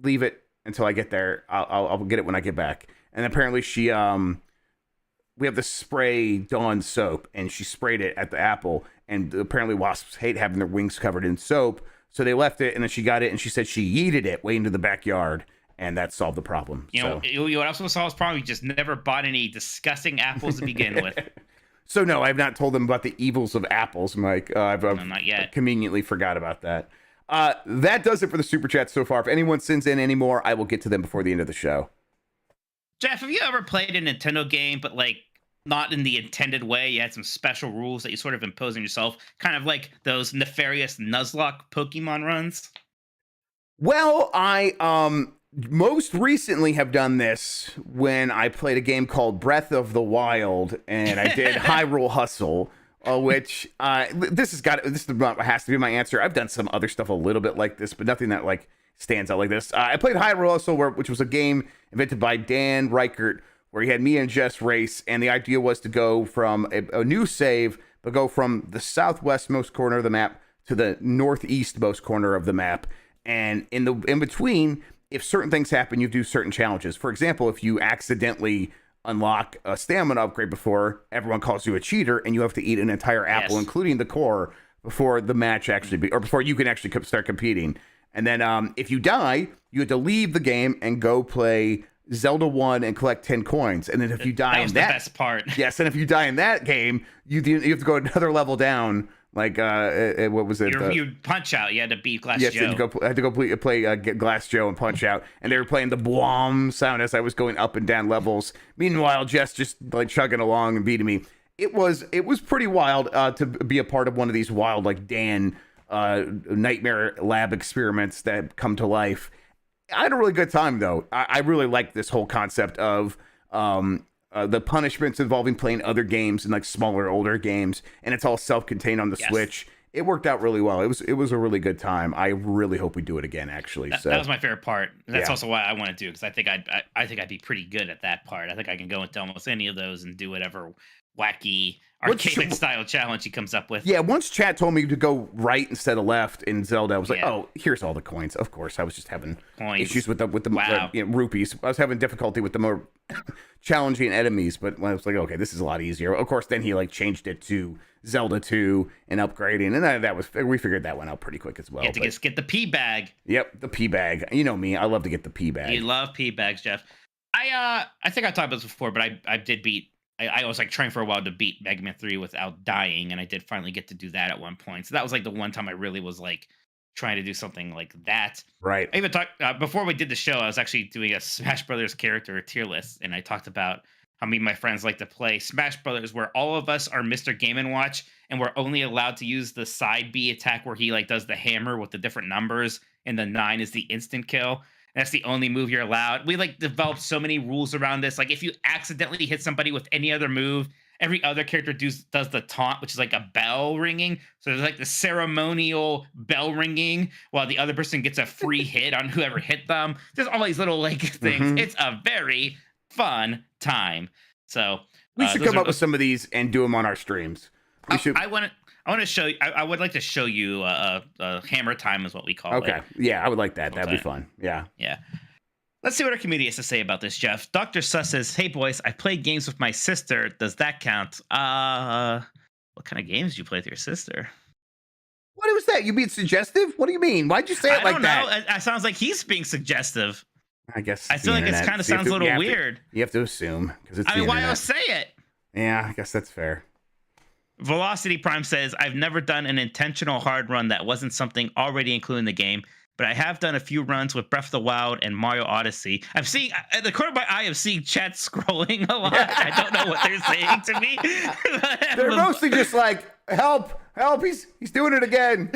leave it until I get there. I'll get it when I get back. And apparently we have the spray Dawn soap, and she sprayed it at the apple. And apparently wasps hate having their wings covered in soap. So they left it, and then she got it, and she said she yeeted it way into the backyard, and that solved the problem. You know what else will solve this problem? You just never bought any disgusting apples to begin with. So no, I've not told them about the evils of apples, Mike. I've not yet. Conveniently forgot about that. That does it for the Super Chat so far. If anyone sends in any more, I will get to them before the end of the show. Jeff, have you ever played a Nintendo game, but like not in the intended way? You had some special rules that you sort of imposed on yourself, kind of like those nefarious Nuzlocke Pokemon runs? Well, I most recently have done this when I played a game called Breath of the Wild, and I did Hyrule Hustle, which this has to be my answer. I've done some other stuff a little bit like this, but nothing that like stands out like this. I played Hyrule Hustle, which was a game invented by Dan Reichert, where he had me and Jess race, and the idea was to go from a new save, but go from the southwestmost corner of the map to the northeastmost corner of the map. And in between, if certain things happen, you do certain challenges. For example, if you accidentally unlock a stamina upgrade before, everyone calls you a cheater, and you have to eat an entire apple, including the core, before the match before you can actually start competing. And then if you die, you have to leave the game and go play Zelda 1 and collect 10 coins. And then if you die in that... That was the best part. Yes, and if you die in that game, you have to go another level down. Like, what was it? You Punch Out. You had to beat Glass Joe. Yes, I had to go play Glass Joe and Punch Out. And they were playing the Bwom sound as I was going up and down levels. Meanwhile, Jess just like chugging along and beating me. It was pretty wild to be a part of one of these wild, like, Dan... nightmare lab experiments that come to life. I had a really good time though. I really like this whole concept of the punishments involving playing other games and like smaller, older games, and it's all self-contained on the Switch. It worked out really well. It was a really good time. I really hope we do it again. Actually, that was my favorite part. That's also why I want to do it, because I think I'd be pretty good at that part. I think I can go into almost any of those and do whatever wacky arcade style challenge he comes up with. Yeah, once chat told me to go right instead of left in Zelda, I was like, oh, here's all the coins. Of course, I was just having issues with the rupees. I was having difficulty with the more challenging enemies, but I was like, okay, this is a lot easier. Of course, then he like changed it to Zelda 2 and upgrading, and we figured that one out pretty quick as well. You have to get the P bag. Yep, the P bag. You know me, I love to get the P bag. You love P bags, Jeff. I think I talked about this before, but I did beat. I was like trying for a while to beat Mega Man 3 without dying, and I did finally get to do that at one point. So that was like the one time I really was like trying to do something like that. Right. I even talked before we did the show. I was actually doing a Smash Brothers character tier list, and I talked about how me and my friends like to play Smash Brothers, where all of us are Mr. Game & Watch, and we're only allowed to use the side B attack where he like does the hammer with the different numbers, and the 9 is the instant kill. That's the only move you're allowed. We like developed so many rules around this. Like if you accidentally hit somebody with any other move, every other character does the taunt, which is like a bell ringing. So there's like the ceremonial bell ringing while the other person gets a free hit on whoever hit them. There's all these little like things. Mm-hmm. It's a very fun time. So we should come up with some of these and do them on our streams. I want to show you. I would like to show you hammer time is what we call it. Okay. Yeah, I would like that. That'd be fun. Yeah. Yeah. Let's see what our community has to say about this, Jeff. Dr. Sus says, "Hey boys, I play games with my sister. Does that count?" What kind of games do you play with your sister? What was that? You being suggestive? What do you mean? Why'd you say it I like don't that? know. It sounds like he's being suggestive. I guess I feel like it kind of sounds a little weird. You have to assume because it's. I mean, the why internet. else say it? Yeah, I guess that's fair. Velocity Prime says, I've never done an intentional hard run that wasn't something already included in the game, but I have done a few runs with Breath of the Wild and Mario Odyssey. I'm seeing, at the corner of my eye, I'm seeing chat scrolling a lot. I don't know what they're saying to me. They're mostly just like, help, he's doing it again.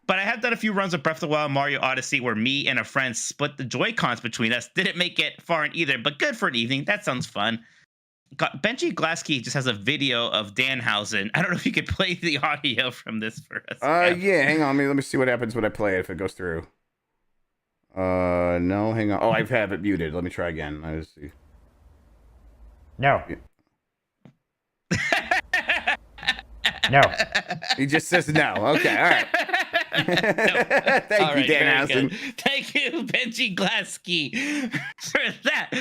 But I have done a few runs of Breath of the Wild and Mario Odyssey where me and a friend split the Joy-Cons between us. Didn't make it far in either, but good for an evening. That sounds fun. Benji Glaskey just has a video of Danhausen. I don't know if you could play the audio from this for us. Yeah, hang on. Let me see what happens when I play it if it goes through. No, hang on. Oh, I have it muted. Let me try again. Let's see. No. No. He just says no. Okay, all right. Thank you, Danhausen. Thank you, Benji Glaskey, for that.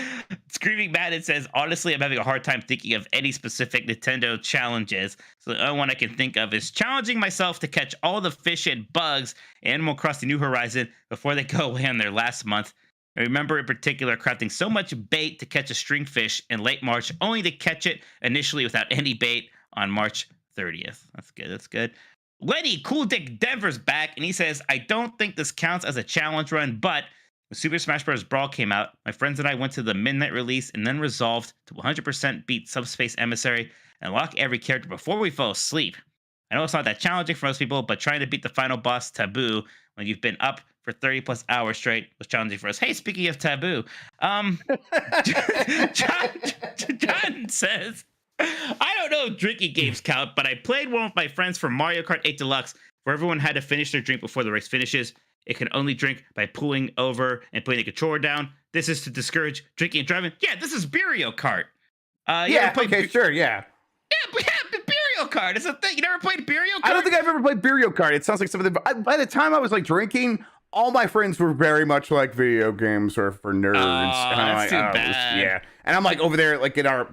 Screaming Madden says, honestly, I'm having a hard time thinking of any specific Nintendo challenges. So the only one I can think of is challenging myself to catch all the fish and bugs in Animal Crossing New Horizon before they go away on their last month. I remember in particular crafting so much bait to catch a stringfish in late March, only to catch it initially without any bait on March 30th. That's good. That's good. Lenny Cool Dick Denver's back, and he says, I don't think this counts as a challenge run, but when Super Smash Bros. Brawl came out, my friends and I went to the midnight release and then resolved to 100% beat Subspace Emissary and lock every character before we fell asleep. I know it's not that challenging for most people, but trying to beat the final boss, Taboo, when you've been up for 30 plus hours straight was challenging for us. Hey, speaking of Taboo, John says, I don't know if drinking games count, but I played one with my friends for Mario Kart 8 Deluxe, where everyone had to finish their drink before the race finishes. It can only drink by pulling over and putting the controller down. This is to discourage drinking and driving. Yeah, this is Burial Kart. Yeah, okay, sure, yeah. Yeah, Burial Kart is a thing. You never played Burial Kart? I don't think I've ever played Burial Kart. It sounds like something. By the time I was like drinking, all my friends were very much like video games or for nerds. Oh, that's too bad. Yeah, and I'm like over there, like in our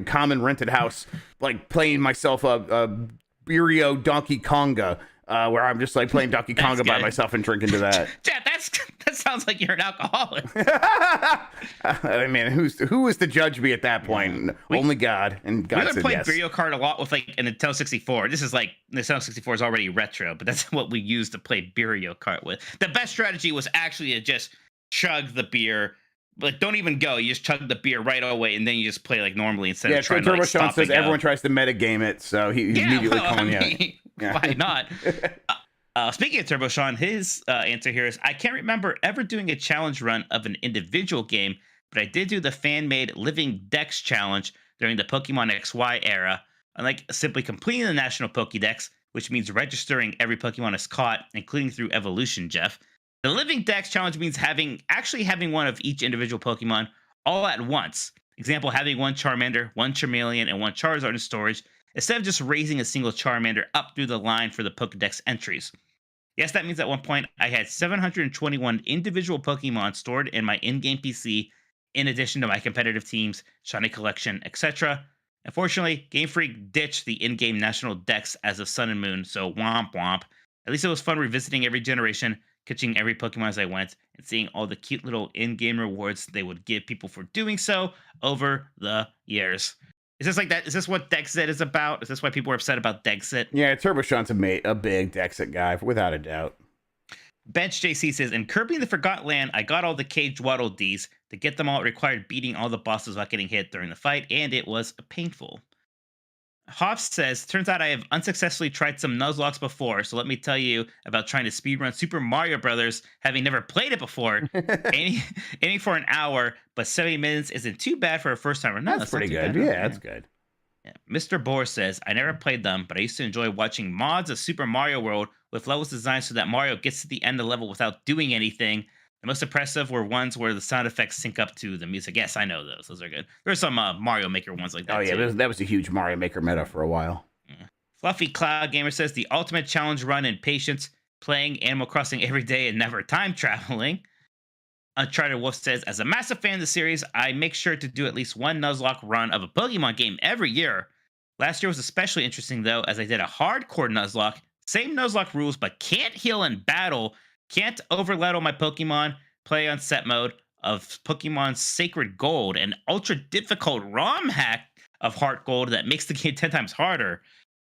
common rented house, like playing myself a Burial Donkey Konga, where I'm just like playing Donkey Konga by myself and drinking to that. Yeah, that sounds like you're an alcoholic. I mean, who was to judge me at that point? Only God, and God We've said been playing yes. Burial Kart a lot with like a Nintendo 64. This is like Nintendo 64 is already retro, but that's what we used to play Burial Kart with. The best strategy was actually to just chug the beer. Like, don't even go. You just chug the beer right away, and then you just play like normally instead of trying to like, Turbo Sean stop says and go. everyone tries to metagame it, so he's immediately calling you. Yeah. Why not? Speaking of Turbo Sean, his answer here is, I can't remember ever doing a challenge run of an individual game, but I did do the fan-made Living Dex challenge during the Pokemon XY era. Unlike simply completing the National Pokédex, which means registering every Pokemon is caught, including through evolution, Jeff. The Living Dex challenge means having one of each individual Pokemon all at once. Example, having one Charmander, one Charmeleon, and one Charizard in storage, instead of just raising a single Charmander up through the line for the Pokédex entries. Yes, that means at one point I had 721 individual Pokemon stored in my in-game PC, in addition to my competitive teams, shiny collection, etc. Unfortunately, Game Freak ditched the in-game National Dex as of Sun and Moon, so womp womp. At least it was fun revisiting every generation, catching every Pokemon as I went, and seeing all the cute little in-game rewards they would give people for doing so over the years. Is this like that? Is this what Dexit is about? Is this why people are upset about Dexit? Yeah, Turbo Sean's a big Dexit guy, without a doubt. Bench JC says, in Kirby in the Forgotten Land, I got all the Cage Waddle Ds. To get them all, it required beating all the bosses without getting hit during the fight, and it was painful. Hobbs says, turns out I have unsuccessfully tried some Nuzlocke before, so let me tell you about trying to speedrun Super Mario Brothers, having never played it before. aiming for an hour, but 70 minutes isn't too bad for a first timer. No, that's pretty good. Yeah, that's good. Yeah. Mr. Bohr says, I never played them, but I used to enjoy watching mods of Super Mario World with levels designed so that Mario gets to the end of the level without doing anything. The most impressive were ones where the sound effects sync up to the music. Yes, I know those. Those are good. There's some Mario Maker ones like that. Oh, yeah, too. that was a huge Mario Maker meta for a while. Yeah. Fluffy Cloud Gamer says, the ultimate challenge run in patience, playing Animal Crossing every day and never time traveling. Uncharted Wolf says, as a massive fan of the series, I make sure to do at least one Nuzlocke run of a Pokemon game every year. Last year was especially interesting, though, as I did a hardcore Nuzlocke. Same Nuzlocke rules, but can't heal in battle, can't overlevel my Pokemon, play on set mode of Pokemon Sacred Gold, an ultra difficult ROM hack of Heart Gold that makes the game 10 times harder.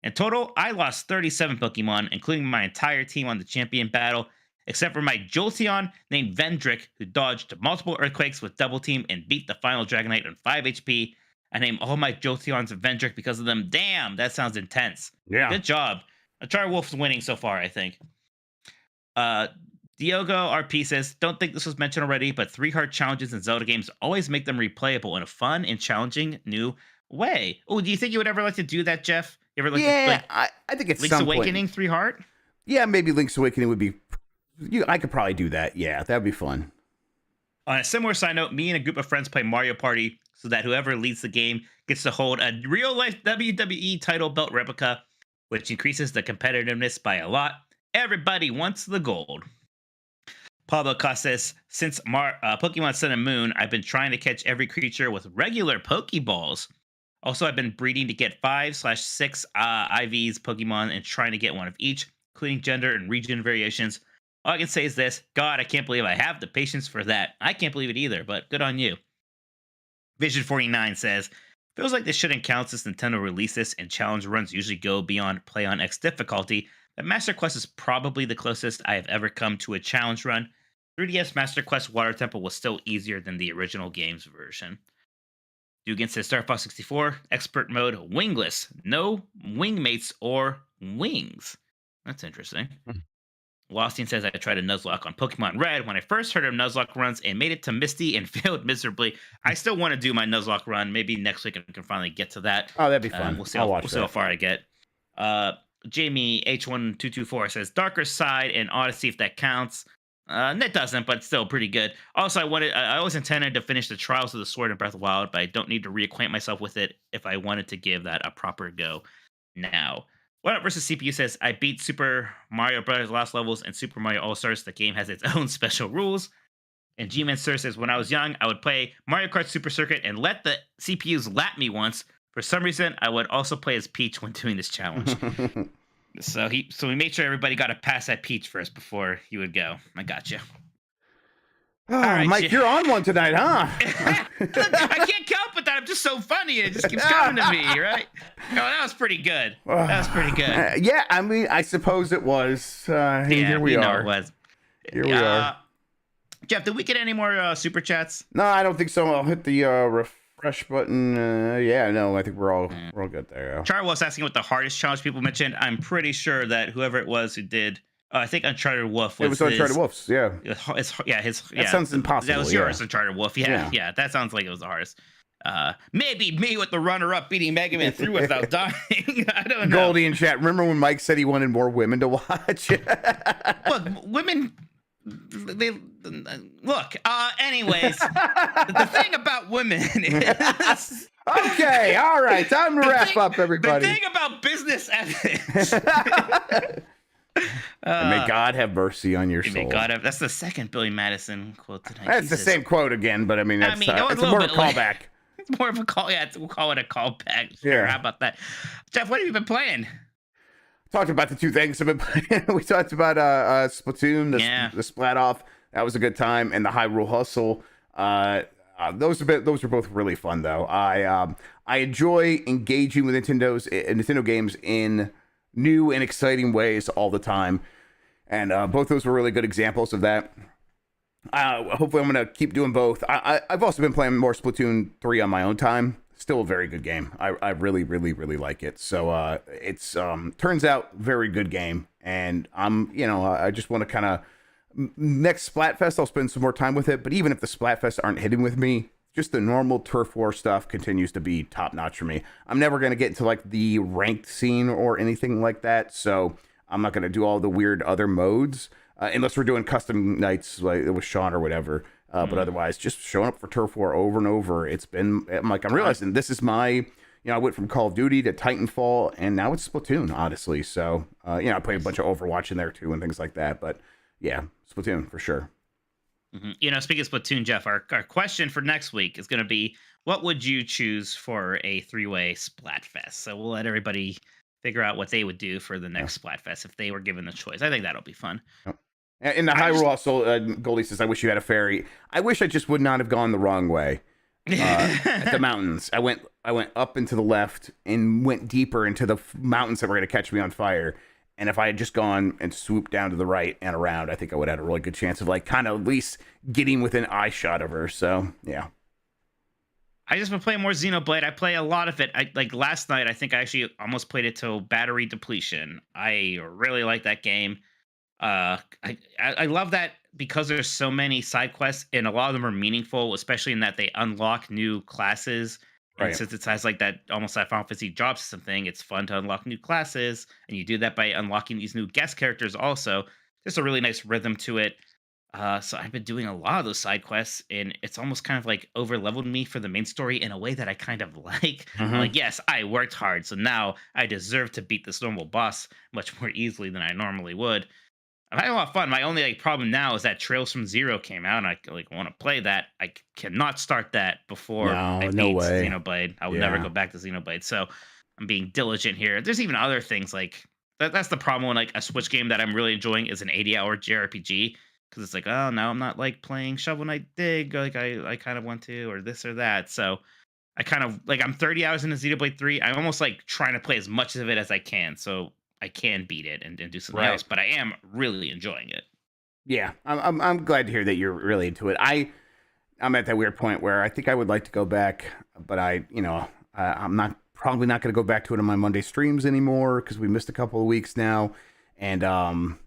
In total, I lost 37 Pokemon, including my entire team on the champion battle, except for my Jolteon named Vendrick, who dodged multiple earthquakes with double team and beat the final Dragonite on 5 HP. I named all my Jolteons Vendrick because of them. Damn, that sounds intense. Yeah. Good job. Achar Wolf's winning so far, I think. Diogo RP says, don't think this was mentioned already, but 3-heart challenges in Zelda games always make them replayable in a fun and challenging new way. Oh, do you think you would ever like to do that, Jeff? You ever like to, I think it's Link's Awakening 3-heart? Yeah, maybe Link's Awakening would be. I could probably do that. Yeah, that'd be fun. On a similar side note, me and a group of friends play Mario Party so that whoever leads the game gets to hold a real-life WWE title belt replica, which increases the competitiveness by a lot. Everybody wants the gold. Pablo Casas, since Pokemon Sun and Moon, I've been trying to catch every creature with regular Pokeballs. Also, I've been breeding to get 5/6 IVs Pokemon and trying to get one of each, including gender and region variations. All I can say is this. God, I can't believe I have the patience for that. I can't believe it either, but good on you. Vision49 says, feels like this shouldn't count since Nintendo released this and challenge runs usually go beyond Play on X difficulty, but Master Quest is probably the closest I have ever come to a challenge run. 3DS Master Quest Water Temple was still easier than the original game's version. Dugan says, Star Fox 64, expert mode, wingless, no wingmates or wings. That's interesting. Lostine says, I tried a Nuzlocke on Pokemon Red when I first heard of Nuzlocke runs and made it to Misty and failed miserably. I still want to do my Nuzlocke run. Maybe next week I can finally get to that. Oh, that'd be fun. We'll see how far I get. Jamie H1224 says, Darker Side and Odyssey, if that counts. That doesn't, but still pretty good. Also, I always intended to finish the Trials of the Sword in Breath of the Wild, but I don't need to reacquaint myself with it if I wanted to give that a proper go now. What Up versus CPU says, I beat Super Mario Bros. Lost Levels and Super Mario All-Stars. The game has its own special rules. And G-Man Sir says, when I was young, I would play Mario Kart Super Circuit and let the CPUs lap me once. For some reason, I would also play as Peach when doing this challenge. So we made sure everybody got to pass that Peach first before he would go. I got you. Oh, right, Mike, you're on one tonight, huh? I can't help it that I'm just so funny. It just keeps coming to me, right? No, that was pretty good. That was pretty good. Yeah, I mean, I suppose it was. Here we are. It was. Here we are. Jeff, did we get any more super chats? No, I don't think so. I'll hit the refresh button. Yeah, no, I think we're all good there. Char was asking what the hardest challenge people mentioned. I'm pretty sure that whoever it was who did. I think Uncharted Wolf was It was Uncharted Wolf's, yeah. That sounds impossible. That was yours, Uncharted Wolf. Yeah, that sounds like it was the hardest. Maybe me with the runner-up beating Mega Man 3 without dying. I don't know. Goldie in chat. Remember when Mike said he wanted more women to watch? Look, women. Look. Anyways, the thing about women is. Okay, all right. Time to wrap up, everybody. The thing about business ethics. May God have mercy on your soul. May God have. That's the second Billy Madison quote tonight. That's the same quote again, but I mean, it's more of a callback. It's more of a call. Yeah, we'll call it a callback. Sure. How about that, Jeff? What have you been playing? Talked about the two things I've been playing. We talked about Splatoon, the Splat Off. That was a good time, and the Hyrule Hustle. Those were both really fun, though. I enjoy engaging with Nintendo games in new and exciting ways all the time, and both those were really good examples of that. Hopefully I'm going to keep doing both. I've also been playing more Splatoon 3 on my own time. Still a very good game. I really, really, really like it. So it's turns out very good game, and I just want to kind of next Splatfest I'll spend some more time with it. But even if the Splatfest aren't hitting with me, just the normal turf war stuff continues to be top notch for me. I'm never going to get into like the ranked scene or anything like that, so I'm not going to do all the weird other modes unless we're doing custom nights like with Sean or whatever. But otherwise, just showing up for turf war over and over. I'm realizing this is my, I went from Call of Duty to Titanfall, and now it's Splatoon, honestly. So, I play a bunch of Overwatch in there too and things like that. But yeah, Splatoon for sure. You know, speaking of Splatoon, Jeff, our question for next week is going to be, what would you choose for a 3-way Splatfest? So we'll let everybody figure out what they would do for the next Splatfest if they were given the choice. I think that'll be fun. In the Hyrule also, Goldie says, I wish you had a fairy. I wish I just would not have gone the wrong way. At the mountains, I went up and to the left and went deeper into the mountains that were going to catch me on fire. And if I had just gone and swooped down to the right and around, I think I would have had a really good chance of like kind of at least getting within eye shot of her. So yeah. I just been playing more Xenoblade. I play a lot of it. Like last night, I think I actually almost played it till battery depletion. I really like that game. I love that because there's so many side quests and a lot of them are meaningful, especially in that they unlock new classes. And since it has like that almost that Final Fantasy job system thing, it's fun to unlock new classes, and you do that by unlocking these new guest characters also. There's a really nice rhythm to it. So I've been doing a lot of those side quests, and it's almost kind of like over leveled me for the main story in a way that I kind of like. Like, yes, I worked hard, so now I deserve to beat this normal boss much more easily than I normally would. I'm having a lot of fun. My only problem now is that Trails from Zero came out, and I want to play that. I cannot start that before I beat Xenoblade. I would never go back to Xenoblade. So I'm being diligent here. There's even other things like that's the problem when like a Switch game that I'm really enjoying is an 80-hour JRPG, because it's like, oh, now I'm not like playing Shovel Knight Dig like I kind of want to, or this or that. So I kind of like I'm 30 hours into Xenoblade 3. I'm almost like trying to play as much of it as I can, so I can beat it and do something else, but I am really enjoying it. Yeah, I'm glad to hear that you're really into it. I'm at that weird point where I think I would like to go back, but I'm probably not going to go back to it on my Monday streams anymore because we missed a couple of weeks now. And am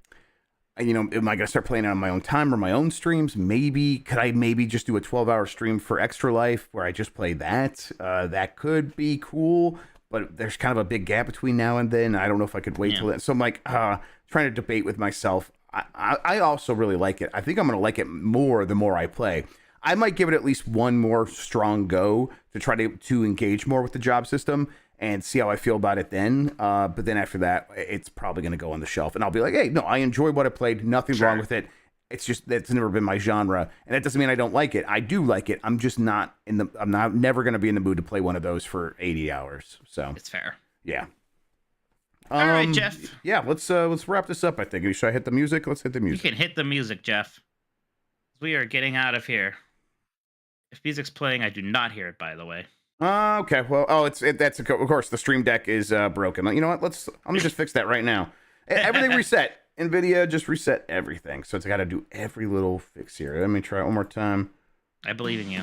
I going to start playing it on my own time or my own streams? Could I just do a 12-hour stream for Extra Life where I just play that? That could be cool. But there's kind of a big gap between now and then. I don't know if I could wait till then. So I'm like trying to debate with myself. I also really like it. I think I'm going to like it more the more I play. I might give it at least one more strong go to try to engage more with the job system and see how I feel about it then. But then after that, it's probably going to go on the shelf. And I'll be like, hey, no, I enjoyed what I played. Nothing wrong with it. It's just that's never been my genre, and that doesn't mean I don't like it. I do like it. I'm just not never going to be in the mood to play one of those for 80 hours. So it's fair. Yeah. All right, Jeff. Yeah, let's wrap this up. I think. Should I hit the music? Let's hit the music. You can hit the music, Jeff. We are getting out of here. If music's playing, I do not hear it. By the way. Okay. Well, that's of course the stream deck is broken. You know what? Let me just fix that right now. Everything reset. NVIDIA just reset everything, so it's got to do every little fix here. Let me try it one more time. I believe in you.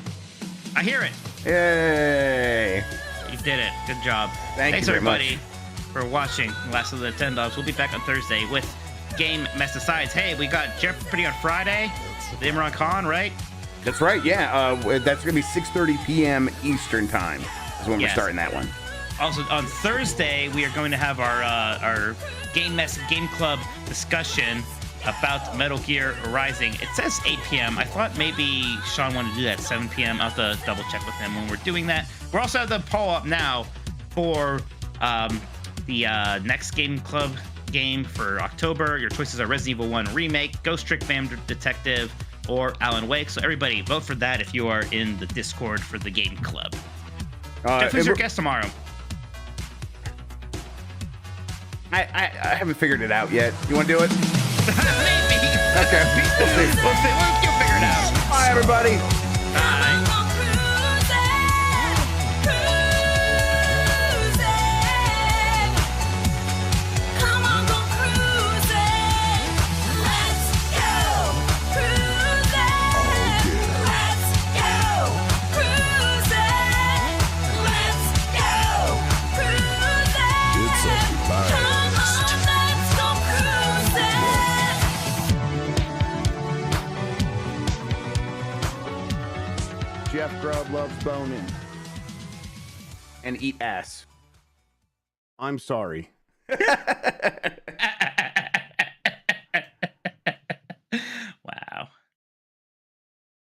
I hear it. Yay! You did it. Good job. Thanks you everybody for watching Last of the Nintendogs. We'll be back on Thursday with Game Mess Asides. Hey, we got Jeopardy on Friday. The Imran Khan, right? That's right. Yeah, that's gonna be 6:30 p.m. Eastern time is when we're starting that one. Also on Thursday, we are going to have our Game Mess Game Club discussion about Metal Gear Rising. It says 8 p.m. I thought maybe Sean wanted to do that at 7 p.m. I'll have to double check with him when we're doing that. We're also at the poll up now for the next Game Club game for October. Your choices are Resident Evil 1 Remake, Ghost Trick Van Detective, or Alan Wake. So everybody vote for that if you are in the Discord for the Game Club. Jeff, who's your guest tomorrow? I haven't figured it out yet. You want to do it? Maybe. Okay. We'll see. You'll figure it out. Bye, everybody. Bye. Jeff Grubb loves boning and eat ass. I'm sorry.